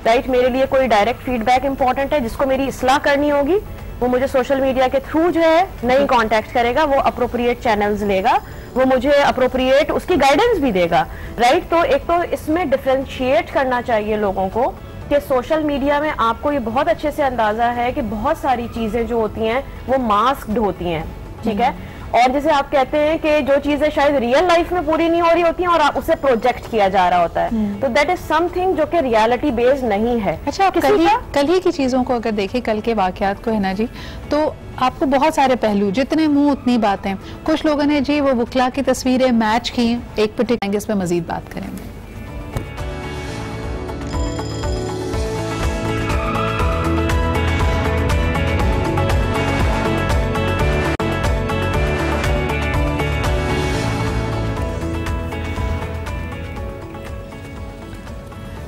राइट। मेरे लिए कोई डायरेक्ट फीडबैक इंपॉर्टेंट है जिसको मेरी इस्लाह करनी होगी, वो मुझे सोशल मीडिया के थ्रू जो है नहीं कॉन्टेक्ट करेगा, वो अप्रोप्रिएट चैनल्स लेगा, वो मुझे अप्रोप्रिएट उसकी गाइडेंस भी देगा, राइट। तो एक तो इसमें डिफ्रेंशिएट करना चाहिए लोगों को कि सोशल मीडिया में आपको ये बहुत अच्छे से अंदाजा है कि बहुत सारी चीज़ें जो होती हैं वो मास्क्ड होती हैं, ठीक है। और जैसे आप कहते हैं कि जो चीजें शायद रियल लाइफ में पूरी नहीं हो रही होती हैं और उसे प्रोजेक्ट किया जा रहा होता है, तो दैट इज समथिंग जो कि रियलिटी बेस्ड नहीं है। अच्छा, कल ही की चीजों को अगर देखें, कल के वाकयात को है ना जी, तो आपको बहुत सारे पहलू, जितने मुंह उतनी बातें। कुछ लोगों ने जी वो बुकला की तस्वीरें मैच की, एक पर्टिकुलर इस पे मजीद बात करेंगे।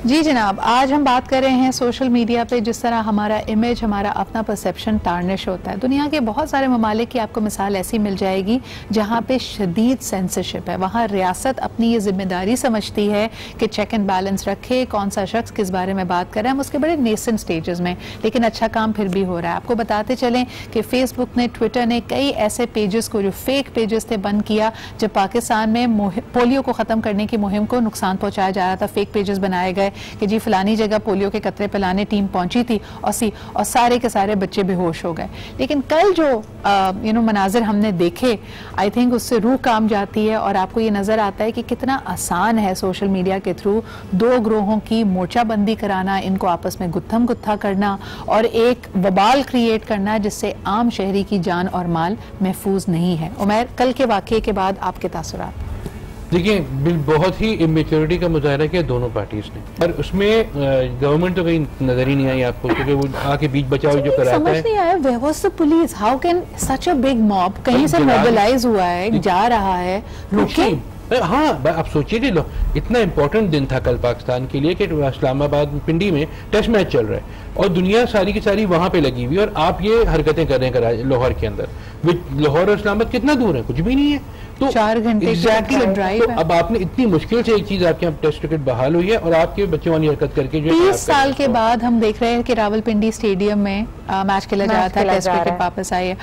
जी जनाब, आज हम बात कर रहे हैं सोशल मीडिया पे जिस तरह हमारा इमेज, हमारा अपना परसेप्शन टार्निश होता है। दुनिया के बहुत सारे ममालिक की आपको मिसाल ऐसी मिल जाएगी जहाँ पे शदीद सेंसरशिप है। वहाँ रियासत अपनी ये जिम्मेदारी समझती है कि चेक एंड बैलेंस रखे, कौन सा शख्स किस बारे में बात कर रहा है। हम उसके बड़े नेसेंट स्टेजेस में, लेकिन अच्छा काम फिर भी हो रहा है। आपको बताते चलें कि फेसबुक ने, ट्विटर ने कई ऐसे पेजेस को जो फेक पेजेस थे बंद किया जब पाकिस्तान में पोलियो को ख़त्म करने की मुहिम को नुकसान पहुँचाया जा रहा था। फेक पेजेस बनाए गए कि जी फलानी जगह पोलियो के कतरे पिलाने टीम पहुंची थी और सारे के सारे बच्चे बेहोश हो गए। लेकिन कल जो मनाजिर हमने देखे, आई थिंक उससे रूह काम जाती है और आपको ये नजर आता है कि कितना आसान है सोशल मीडिया के थ्रू दो ग्रोहों की मोर्चाबंदी कराना, इनको आपस में गुत्थम गुत्था करना और एक वबाल क्रिएट करना जिससे आम शहरी की जान और माल महफूज नहीं है। उमैर, कल के वाक़ये के बाद आपके तासुरात? देखिए, बहुत ही इमेच्योरिटी का मुजाहरा किया दोनों पार्टीज ने, और उसमें गवर्नमेंट तो कहीं नजर ही नहीं आई आपको, क्योंकि वो आके बीच बचाव जो कराता है। समझ नहीं आया, where was the police? How can such a big mob कहीं से मोबिलाइज हुआ है, जा रहा है, रुके? हाँ, आप सोचिए कि इतना इंपॉर्टेंट दिन था कल पाकिस्तान के लिए कि इस्लामाबाद पिंडी में टेस्ट मैच चल रहा है और दुनिया सारी की सारी वहां पे लगी हुई, और आप ये हरकतें कर रहे हैं लाहौर के अंदर। लाहौर और इस्लामाबाद कितना दूर है? कुछ भी नहीं है। तो 4 घंटे exactly, ड्राइव तो अब आपने इतनी मुश्किल से एक चीज आपके यहाँ टेस्ट क्रिकेट बहाल हुई है और आपके बच्चों वाली हरकत करके जो 30 साल के बाद हम देख रहे हैं कि रावलपिंडी स्टेडियम में मैच खेला जा रहा था, टेस्ट क्रिकेट वापस आई है।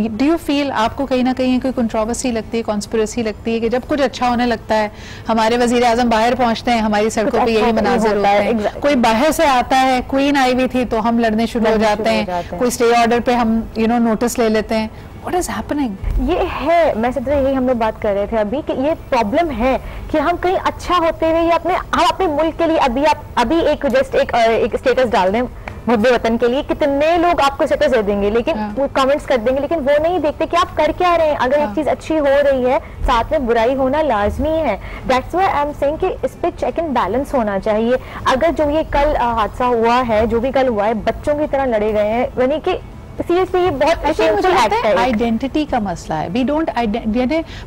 डू यू फील, आपको कहीं ना कहीं कोई कंट्रोवर्सी लगती है, कॉन्स्पिरेसी लगती है कि जब कुछ अच्छा होने लगता है, हमारे वजीर आजम बाहर पहुंचते हैं, हमारी सड़कों पे यही मनाजिर होते हैं, कोई बाहर से आता है, क्वीन आई हुई थी तो हम लड़ने शुरू हो जाते हैं, कोई स्टे ऑर्डर पे हम नोटिस ले लेते हैं। What is happening? ये है, मैं सिर्फ यही हम लोग बात कर रहे थे अभी कि ये प्रॉब्लम है कि हम कहीं अच्छा होते हुए हम अपने मुल्क के लिए अभी एक स्टेटस डाल दें मुद्दे वतन के लिए, कितने लोग आपको स्टेटस दे देंगे, लेकिन वो कमेंट्स कर देंगे, लेकिन वो नहीं देखते कि आप कर क्या रहे हैं। अगर एक चीज अच्छी हो रही है, साथ में बुराई होना लाजमी है। That's why I am saying कि इस पे चेक एंड बैलेंस होना चाहिए। अगर जो ये कल हादसा हुआ है, जो भी कल हुआ है, बच्चों की तरह लड़े गए हैं, यानी कि सीरियसली ये बहुत आइडेंटिटी का मसला है। वी डोंट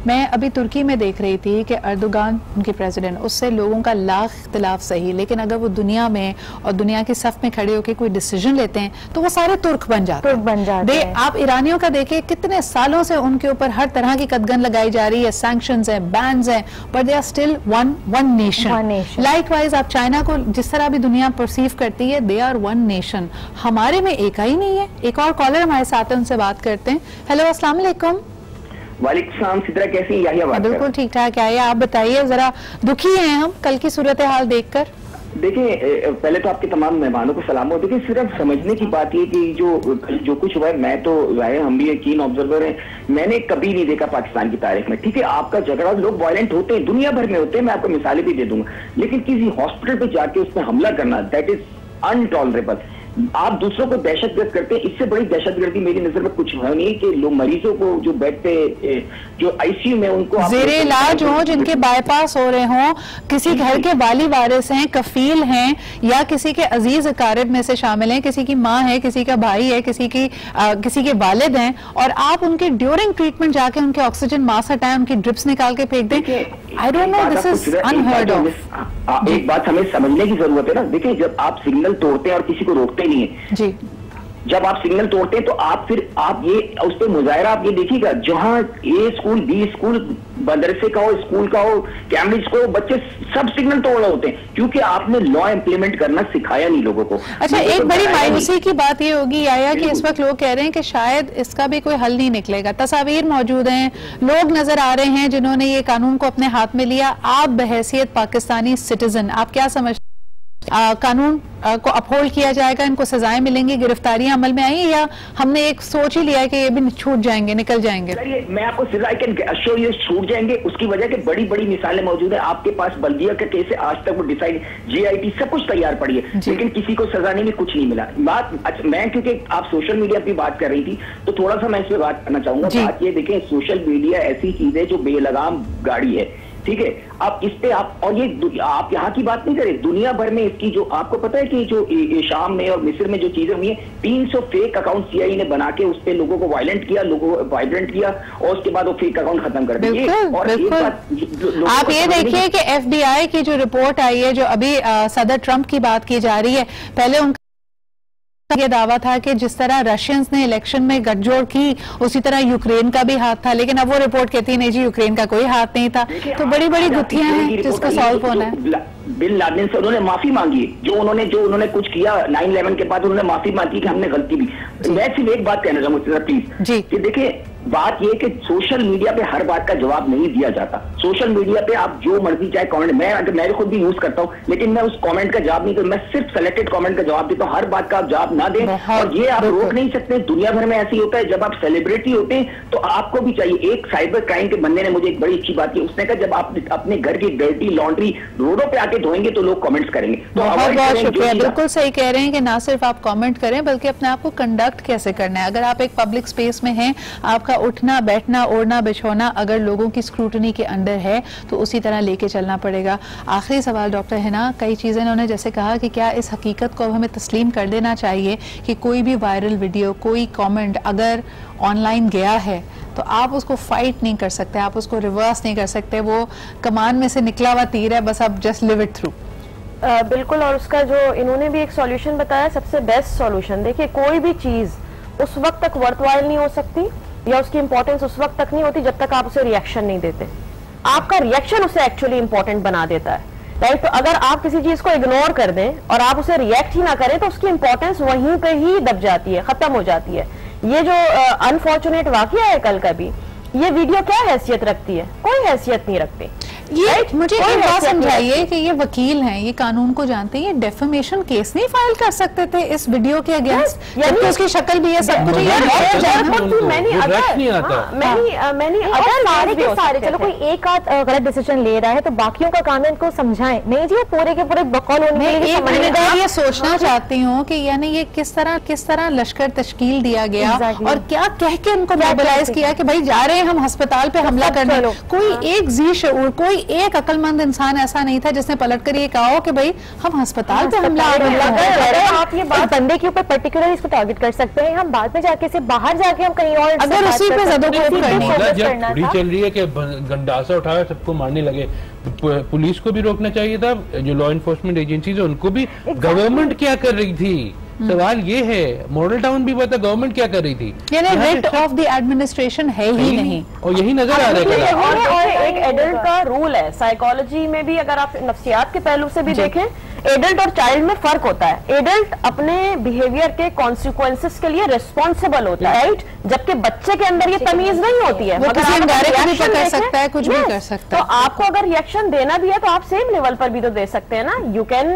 मैं अभी तुर्की में देख रही थी कि अर्दोगान उनके प्रेसिडेंट, उससे लोगों का लाख इख्तिलाफ सही, लेकिन अगर वो दुनिया में और दुनिया की सफ में खड़े होकर कोई डिसीजन लेते हैं तो वो सारे तुर्क बन जाते हैं। आप ईरानियों का देखें, कितने सालों से उनके ऊपर हर तरह की कदगन लगाई जा रही है, सैंक्शंस है, बैन्स है, but they are still one nation. Likewise आप चाइना को जिस तरह भी दुनिया परसीव करती है, दे आर वन नेशन। हमारे में एक ही नहीं है। एक और कॉलर हमारे साथ हैं, उनसे बात करते हैं। हेलो, अस्सलाम वालेकुम। वालेकुम सलाम, सिद्रा कैसी हैं? याहिया बात। बिल्कुल ठीक ठाक है। आप बताइए, जरा दुखी हैं हम कल की सूरत हाल देखकर? देखिए, पहले तो आपके तमाम मेहमानों को सलाम हो। देखिए, सिर्फ समझने की बात ये कि जो कुछ हुआ है, मैं तो हम भी एक कीन ऑब्जर्वर हैं, मैंने कभी नहीं देखा पाकिस्तान की तारीख में। ठीक है, आपका झगड़ा, लोग वायलेंट होते हैं, दुनिया भर में होते हैं, मैं आपको मिसालें भी दे दूंगा, लेकिन किसी हॉस्पिटल पे जाके उस पर हमला करना, दैट इज अनटॉलरेबल। आप दूसरों को दहशतगर्द करते हैं, इससे बड़ी दहशतगर्दी मेरी नजर में कुछ है नहीं कि लोग मरीजों को जो बेड पे, जो आईसीयू में, उनको ज़ेरे इलाज हो, जिनके बाईपास हो रहे हों, किसी घर के वाली वारिस हैं, कफील हैं, या किसी के अजीज अकारिब में से शामिल हैं, किसी की माँ है, किसी का भाई है, किसी के वालिद हैं, और आप उनके ड्यूरिंग ट्रीटमेंट जाके उनके ऑक्सीजन मास्क हटाएं, उनकी ड्रिप्स निकाल के फेंक दें। आई don't no, this is unheard of. एक बात हमें समझने की जरूरत है ना। देखिए, जब आप सिग्नल तोड़ते हैं और किसी को रोकते नहीं है जी, जब आप सिग्नल तोड़ते हैं तो आप ये उस पर मुजाहरा आप ये देखिएगा, जहां ए स्कूल, बी स्कूल, मदरसे का हो, स्कूल का हो, कैम्ब्रिज को, बच्चे सब सिग्नल तोड़ रहे होते हैं क्योंकि आपने लॉ इम्प्लीमेंट करना सिखाया नहीं लोगों को। अच्छा, एक बड़ी मायूसी की बात ये होगी आया कि इस वक्त लोग कह रहे हैं कि शायद इसका भी कोई हल नहीं निकलेगा। तस्वीर मौजूद हैं, लोग नजर आ रहे हैं जिन्होंने ये कानून को अपने हाथ में लिया। आप बहैसियत पाकिस्तानी सिटीजन, आप क्या समझते, कानून को अपहोल्ड किया जाएगा, इनको सजाएं मिलेंगी, गिरफ्तारियां अमल में आई, या हमने एक सोच ही लिया है कि ये भी छूट जाएंगे, निकल जाएंगे? मैं आपको सजा कैन अश्योर ये छूट जाएंगे। उसकी वजह के बड़ी बड़ी मिसालें मौजूद है आपके पास। बल्दिया का केस है, आज तक वो डिसाइड, GIT सब कुछ तैयार पड़ी है, लेकिन किसी को सजा नहीं, कुछ नहीं मिला। बात मैं, क्योंकि आप सोशल मीडिया की बात कर रही थी तो थोड़ा सा मैं इस पर बात करना चाहूंगा। बात ये देखें, सोशल मीडिया ऐसी चीज है जो बेलगाम गाड़ी है, ठीक है। आप इस पे आप, और ये आप यहाँ की बात नहीं करें, दुनिया भर में इसकी जो आपको पता है कि जो शाम में और मिस्र में जो चीजें हुई है, 300 फेक अकाउंट सीआईए ने बना के उस पे लोगों को वायलेंट किया, लोगों को वाइब्रेंट किया और उसके बाद वो फेक अकाउंट खत्म कर दिए। और एक बात आप ये देखिए कि FBI की जो रिपोर्ट आई है, जो अभी सदर ट्रंप की बात की जा रही है, पहले उनका ये दावा था कि जिस तरह रशियंस ने इलेक्शन में गठजोड़ की उसी तरह यूक्रेन का भी हाथ था, लेकिन अब वो रिपोर्ट कहती है नहीं जी यूक्रेन का कोई हाथ नहीं था। तो बड़ी बड़ी गुत्थियां हैं जिसको सॉल्व होना है। बिन लादेन से उन्होंने माफी मांगी, जो उन्होंने कुछ किया 9/11 के बाद, उन्होंने माफी मांगी कि हमने गलती की। मैं सिर्फ एक बात कहना चाहूंगा प्लीज कि देखिए, बात ये कि सोशल मीडिया पे हर बात का जवाब नहीं दिया जाता। सोशल मीडिया पे आप जो मर्जी चाहे कमेंट, मैं खुद भी यूज करता हूँ, लेकिन मैं उस कमेंट का जवाब नहीं, तो मैं सिर्फ सेलेक्टेड कमेंट का जवाब देता हूँ। हर बात का आप जवाब ना दें, और ये आप रोक नहीं सकते। दुनिया भर में ऐसे ही होता है, जब आप सेलिब्रिटी होते हैं तो आपको भी चाहिए। एक साइबर क्राइम के बंदे ने मुझे एक बड़ी अच्छी बात की, उसने कहा जब आप अपने घर की डर्टी लॉन्ड्री रोडों पे आके धोएंगे तो लोग कमेंट्स करेंगे। तो बहुत शुक्रिया, बिल्कुल सही कह रहे हैं कि ना सिर्फ आप कमेंट करें बल्कि अपने आप को कंडक्ट कैसे करना है। अगर आप एक पब्लिक स्पेस में हैं, आपका उठना बैठना ओढ़ना बिछोना अगर लोगों की स्क्रूटनी के अंडर है तो उसी तरह लेके चलना पड़ेगा। आखिरी सवाल डॉक्टर हिना, कई चीजें इन्होंने जैसे कहा कि क्या इस हकीकत को अब हमें तस्लीम कर देना चाहिए कि कोई भी वायरल वीडियो, कोई कमेंट अगर ऑनलाइन गया है तो आप उसको फाइट नहीं कर सकते, आप उसको रिवर्स नहीं कर सकते, वो कमान में से निकला हुआ तीर है, बस आप जस्ट लिव इट थ्रू। बिल्कुल, और उसका जो इन्होंने भी एक सॉल्यूशन बताया, सबसे बेस्ट सॉल्यूशन, देखिए कोई भी चीज उस वक्त तक वर्थवाइल नहीं हो सकती या उसकी इंपॉर्टेंस उस वक्त तक नहीं होती जब तक आप उसे रिएक्शन नहीं देते। आपका रिएक्शन उसे एक्चुअली इंपॉर्टेंट बना देता है, राइट। तो अगर आप किसी चीज को इग्नोर कर दें और आप उसे रिएक्ट ही ना करें तो उसकी इंपॉर्टेंस वहीं पे ही दब जाती है, खत्म हो जाती है। ये जो अनफॉर्चुनेट वाकया है कल का भी, ये वीडियो क्या हैसियत रखती है? कोई हैसियत नहीं रखती। ये मुझे एक बात समझाइए कि ये वकील हैं, ये कानून को जानते हैं, ये डेफेमेशन केस नहीं फाइल कर सकते थे इस वीडियो के अगेंस्ट, जबकि उसकी शक्ल भी है, सब कुछ सारे। चलो कोई एक आध गलत डिसीजन ले रहा है तो बाकियों का काम है इनको समझाएं, नहीं जी पूरे के पूरे बकौल होने के लिए। ये सोचना चाहती हूँ कि यानी ये किस तरह लश्कर तश्कील दिया गया और क्या कह के उनको मोबिलाइज किया कि भाई जा रहे हैं हम अस्पताल पे हमला करने। कोई एक जी शऊर, कोई एक अक्लमंद इंसान ऐसा नहीं था जिसने पलटकर ये कहा हो कि भाई हम अस्पताल पे हमला करें। आप ये बात बंदे के ऊपर पर्टिकुलर इसको टारगेट कर सकते हैं, हम बाद में जाके से बाहर जाके हम कहीं और अगर उसी पे पूरी चल रही है कि गंडासा उठाया सबको मारने लगे। पुलिस को भी रोकना चाहिए था, जो लॉ एनफोर्समेंट एजेंसीज है उनको भी। गवर्नमेंट क्या कर रही थी? सवाल ये है, मॉडल टाउन भी पता गवर्नमेंट क्या कर रही थी, यानी रेट ऑफ द एडमिनिस्ट्रेशन है ही नहीं, और यही नजर आ रहा है। और एक एडल्ट का रूल है साइकोलॉजी में भी, अगर आप नफ्सियात के पहलू से भी देखें, एडल्ट और चाइल्ड में फर्क होता है। एडल्ट अपने बिहेवियर के कॉन्सिक्वेंसेस के लिए रिस्पॉन्सिबल होता है, राइट, जबकि बच्चे के अंदर ये तमीज नहीं होती है। वो किसी अंगारे को भी पकड़ सकता है, कुछ भी कर सकता है। तो आपको अगर रिएक्शन देना भी है तो आप सेम लेवल पर भी तो दे सकते हैं ना। यू कैन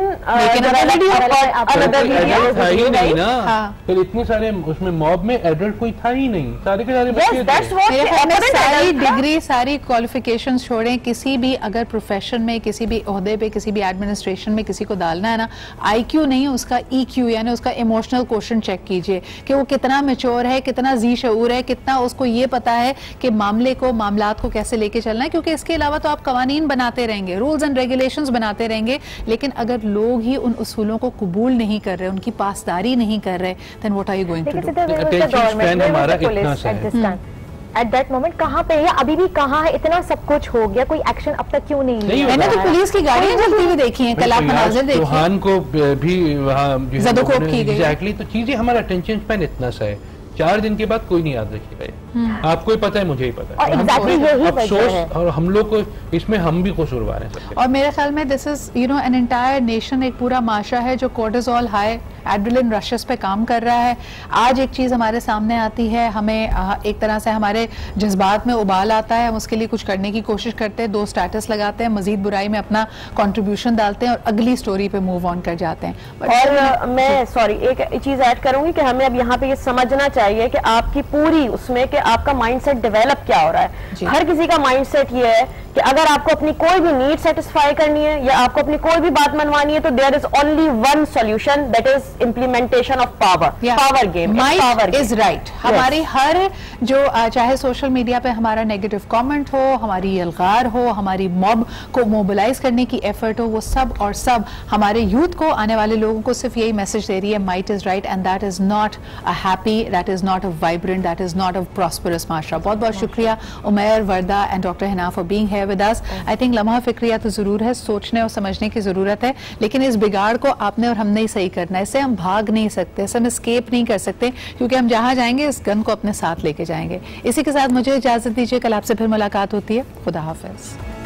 ही नहीं ना। फिर इतने सारे उसमें मॉब में एडल्ट कोई था ही नहीं, सारे के सारे बच्चे। सारी डिग्री सारी क्वालिफिकेशन छोड़ें, किसी भी अगर प्रोफेशन में, किसी भी ओहदे पे, किसी भी एडमिनिस्ट्रेशन में किसी को डालना है ना, IQ नहीं उसका EQ यानी उसका इमोशनल क्वोशंट चेक कीजिए कि वो कितना मैच्योर है, कितना जी शऊर है, कितना उसको ये पता है कि मामलात को कैसे लेके चलना है। क्योंकि इसके अलावा तो आप कवानीन बनाते रहेंगे, रूल्स एंड रेगुलेशंस बनाते रहेंगे, लेकिन अगर लोग ही उन उसूलों को कबूल नहीं कर रहे, उनकी पासदारी नहीं कर रहे, then what are you going to do? At that moment कहाँ पे है, अभी भी कहाँ है? इतना सब कुछ हो गया, कोई एक्शन अब तक क्यों नहीं? मैंने तो पुलिस की गाड़ियां चलती हुई देखी हैं, कल आप मनाज़िर देखिए, चौहान को भी वहाँ ज़दोकोप की गई। एग्जैक्टली, तो चीजें हमारा अटेंशन स्पैन इतना सा है, 4 दिन के बाद कोई नहीं याद रखेगा। आपको ही पता है, मुझे ही पता है, अफसोस, और हम लोग को इसमें हम भी कसूरवार हैं। और मेरे ख्याल में this is an entire nation, एक पूरा माशरा है जो कोर्टिसोल हाई एड्रेनलिन रशेस पे काम कर रहा है। आज एक चीज़ हमारे सामने आती है, हमें एक तरह से हमारे जज्बात में उबाल आता है, हम उसके लिए कुछ करने की कोशिश करते हैं, 2 स्टेटस लगाते हैं, मजीद बुराई में अपना कंट्रीब्यूशन डालते हैं और अगली स्टोरी पे मूव ऑन कर जाते हैं। और मैं एक चीज़ ऐड करूंगी कि हमें अब यहाँ पे ये समझना चाहिए कि आपकी पूरी उसमें कि आपका माइंडसेट डेवलप क्या हो रहा है। हर किसी का माइंडसेट ये है कि अगर आपको अपनी कोई भी नीड सेटिस्फाई करनी है या आपको अपनी कोई भी बात मनवानी है तो there is only one solution, that is implementation of power, power game. Might is right. हमारी हर जो चाहे सोशल मीडिया पे हमारा नेगेटिव कमेंट हो, हमारी अलगार हो, हमारी मॉब को मोबिलाइज करने की एफर्ट हो, वो सब और सब हमारे यूथ को, आने वाले लोगों को सिर्फ यही मैसेज दे रही है, might is right and that is not a happy, that is not a vibrant, that is not a prosperous माशरा। बहुत बहुत शुक्रिया Umair, Warda and doctor Hina for being here with us. I think लम्हा फिक्रिया तो जरूर है, सोचने और समझने की जरूरत है, लेकिन इस बिगाड़ को आपने और हमने ही सही करना है। इससे हम भाग नहीं सकते, इससे हम एस्केप नहीं कर सकते, क्योंकि हम जहां जाएंगे इस गन को अपने साथ लेके जाएंगे। इसी के साथ मुझे इजाजत दीजिए, कल आपसे फिर मुलाकात होती है। खुदा हाफिज।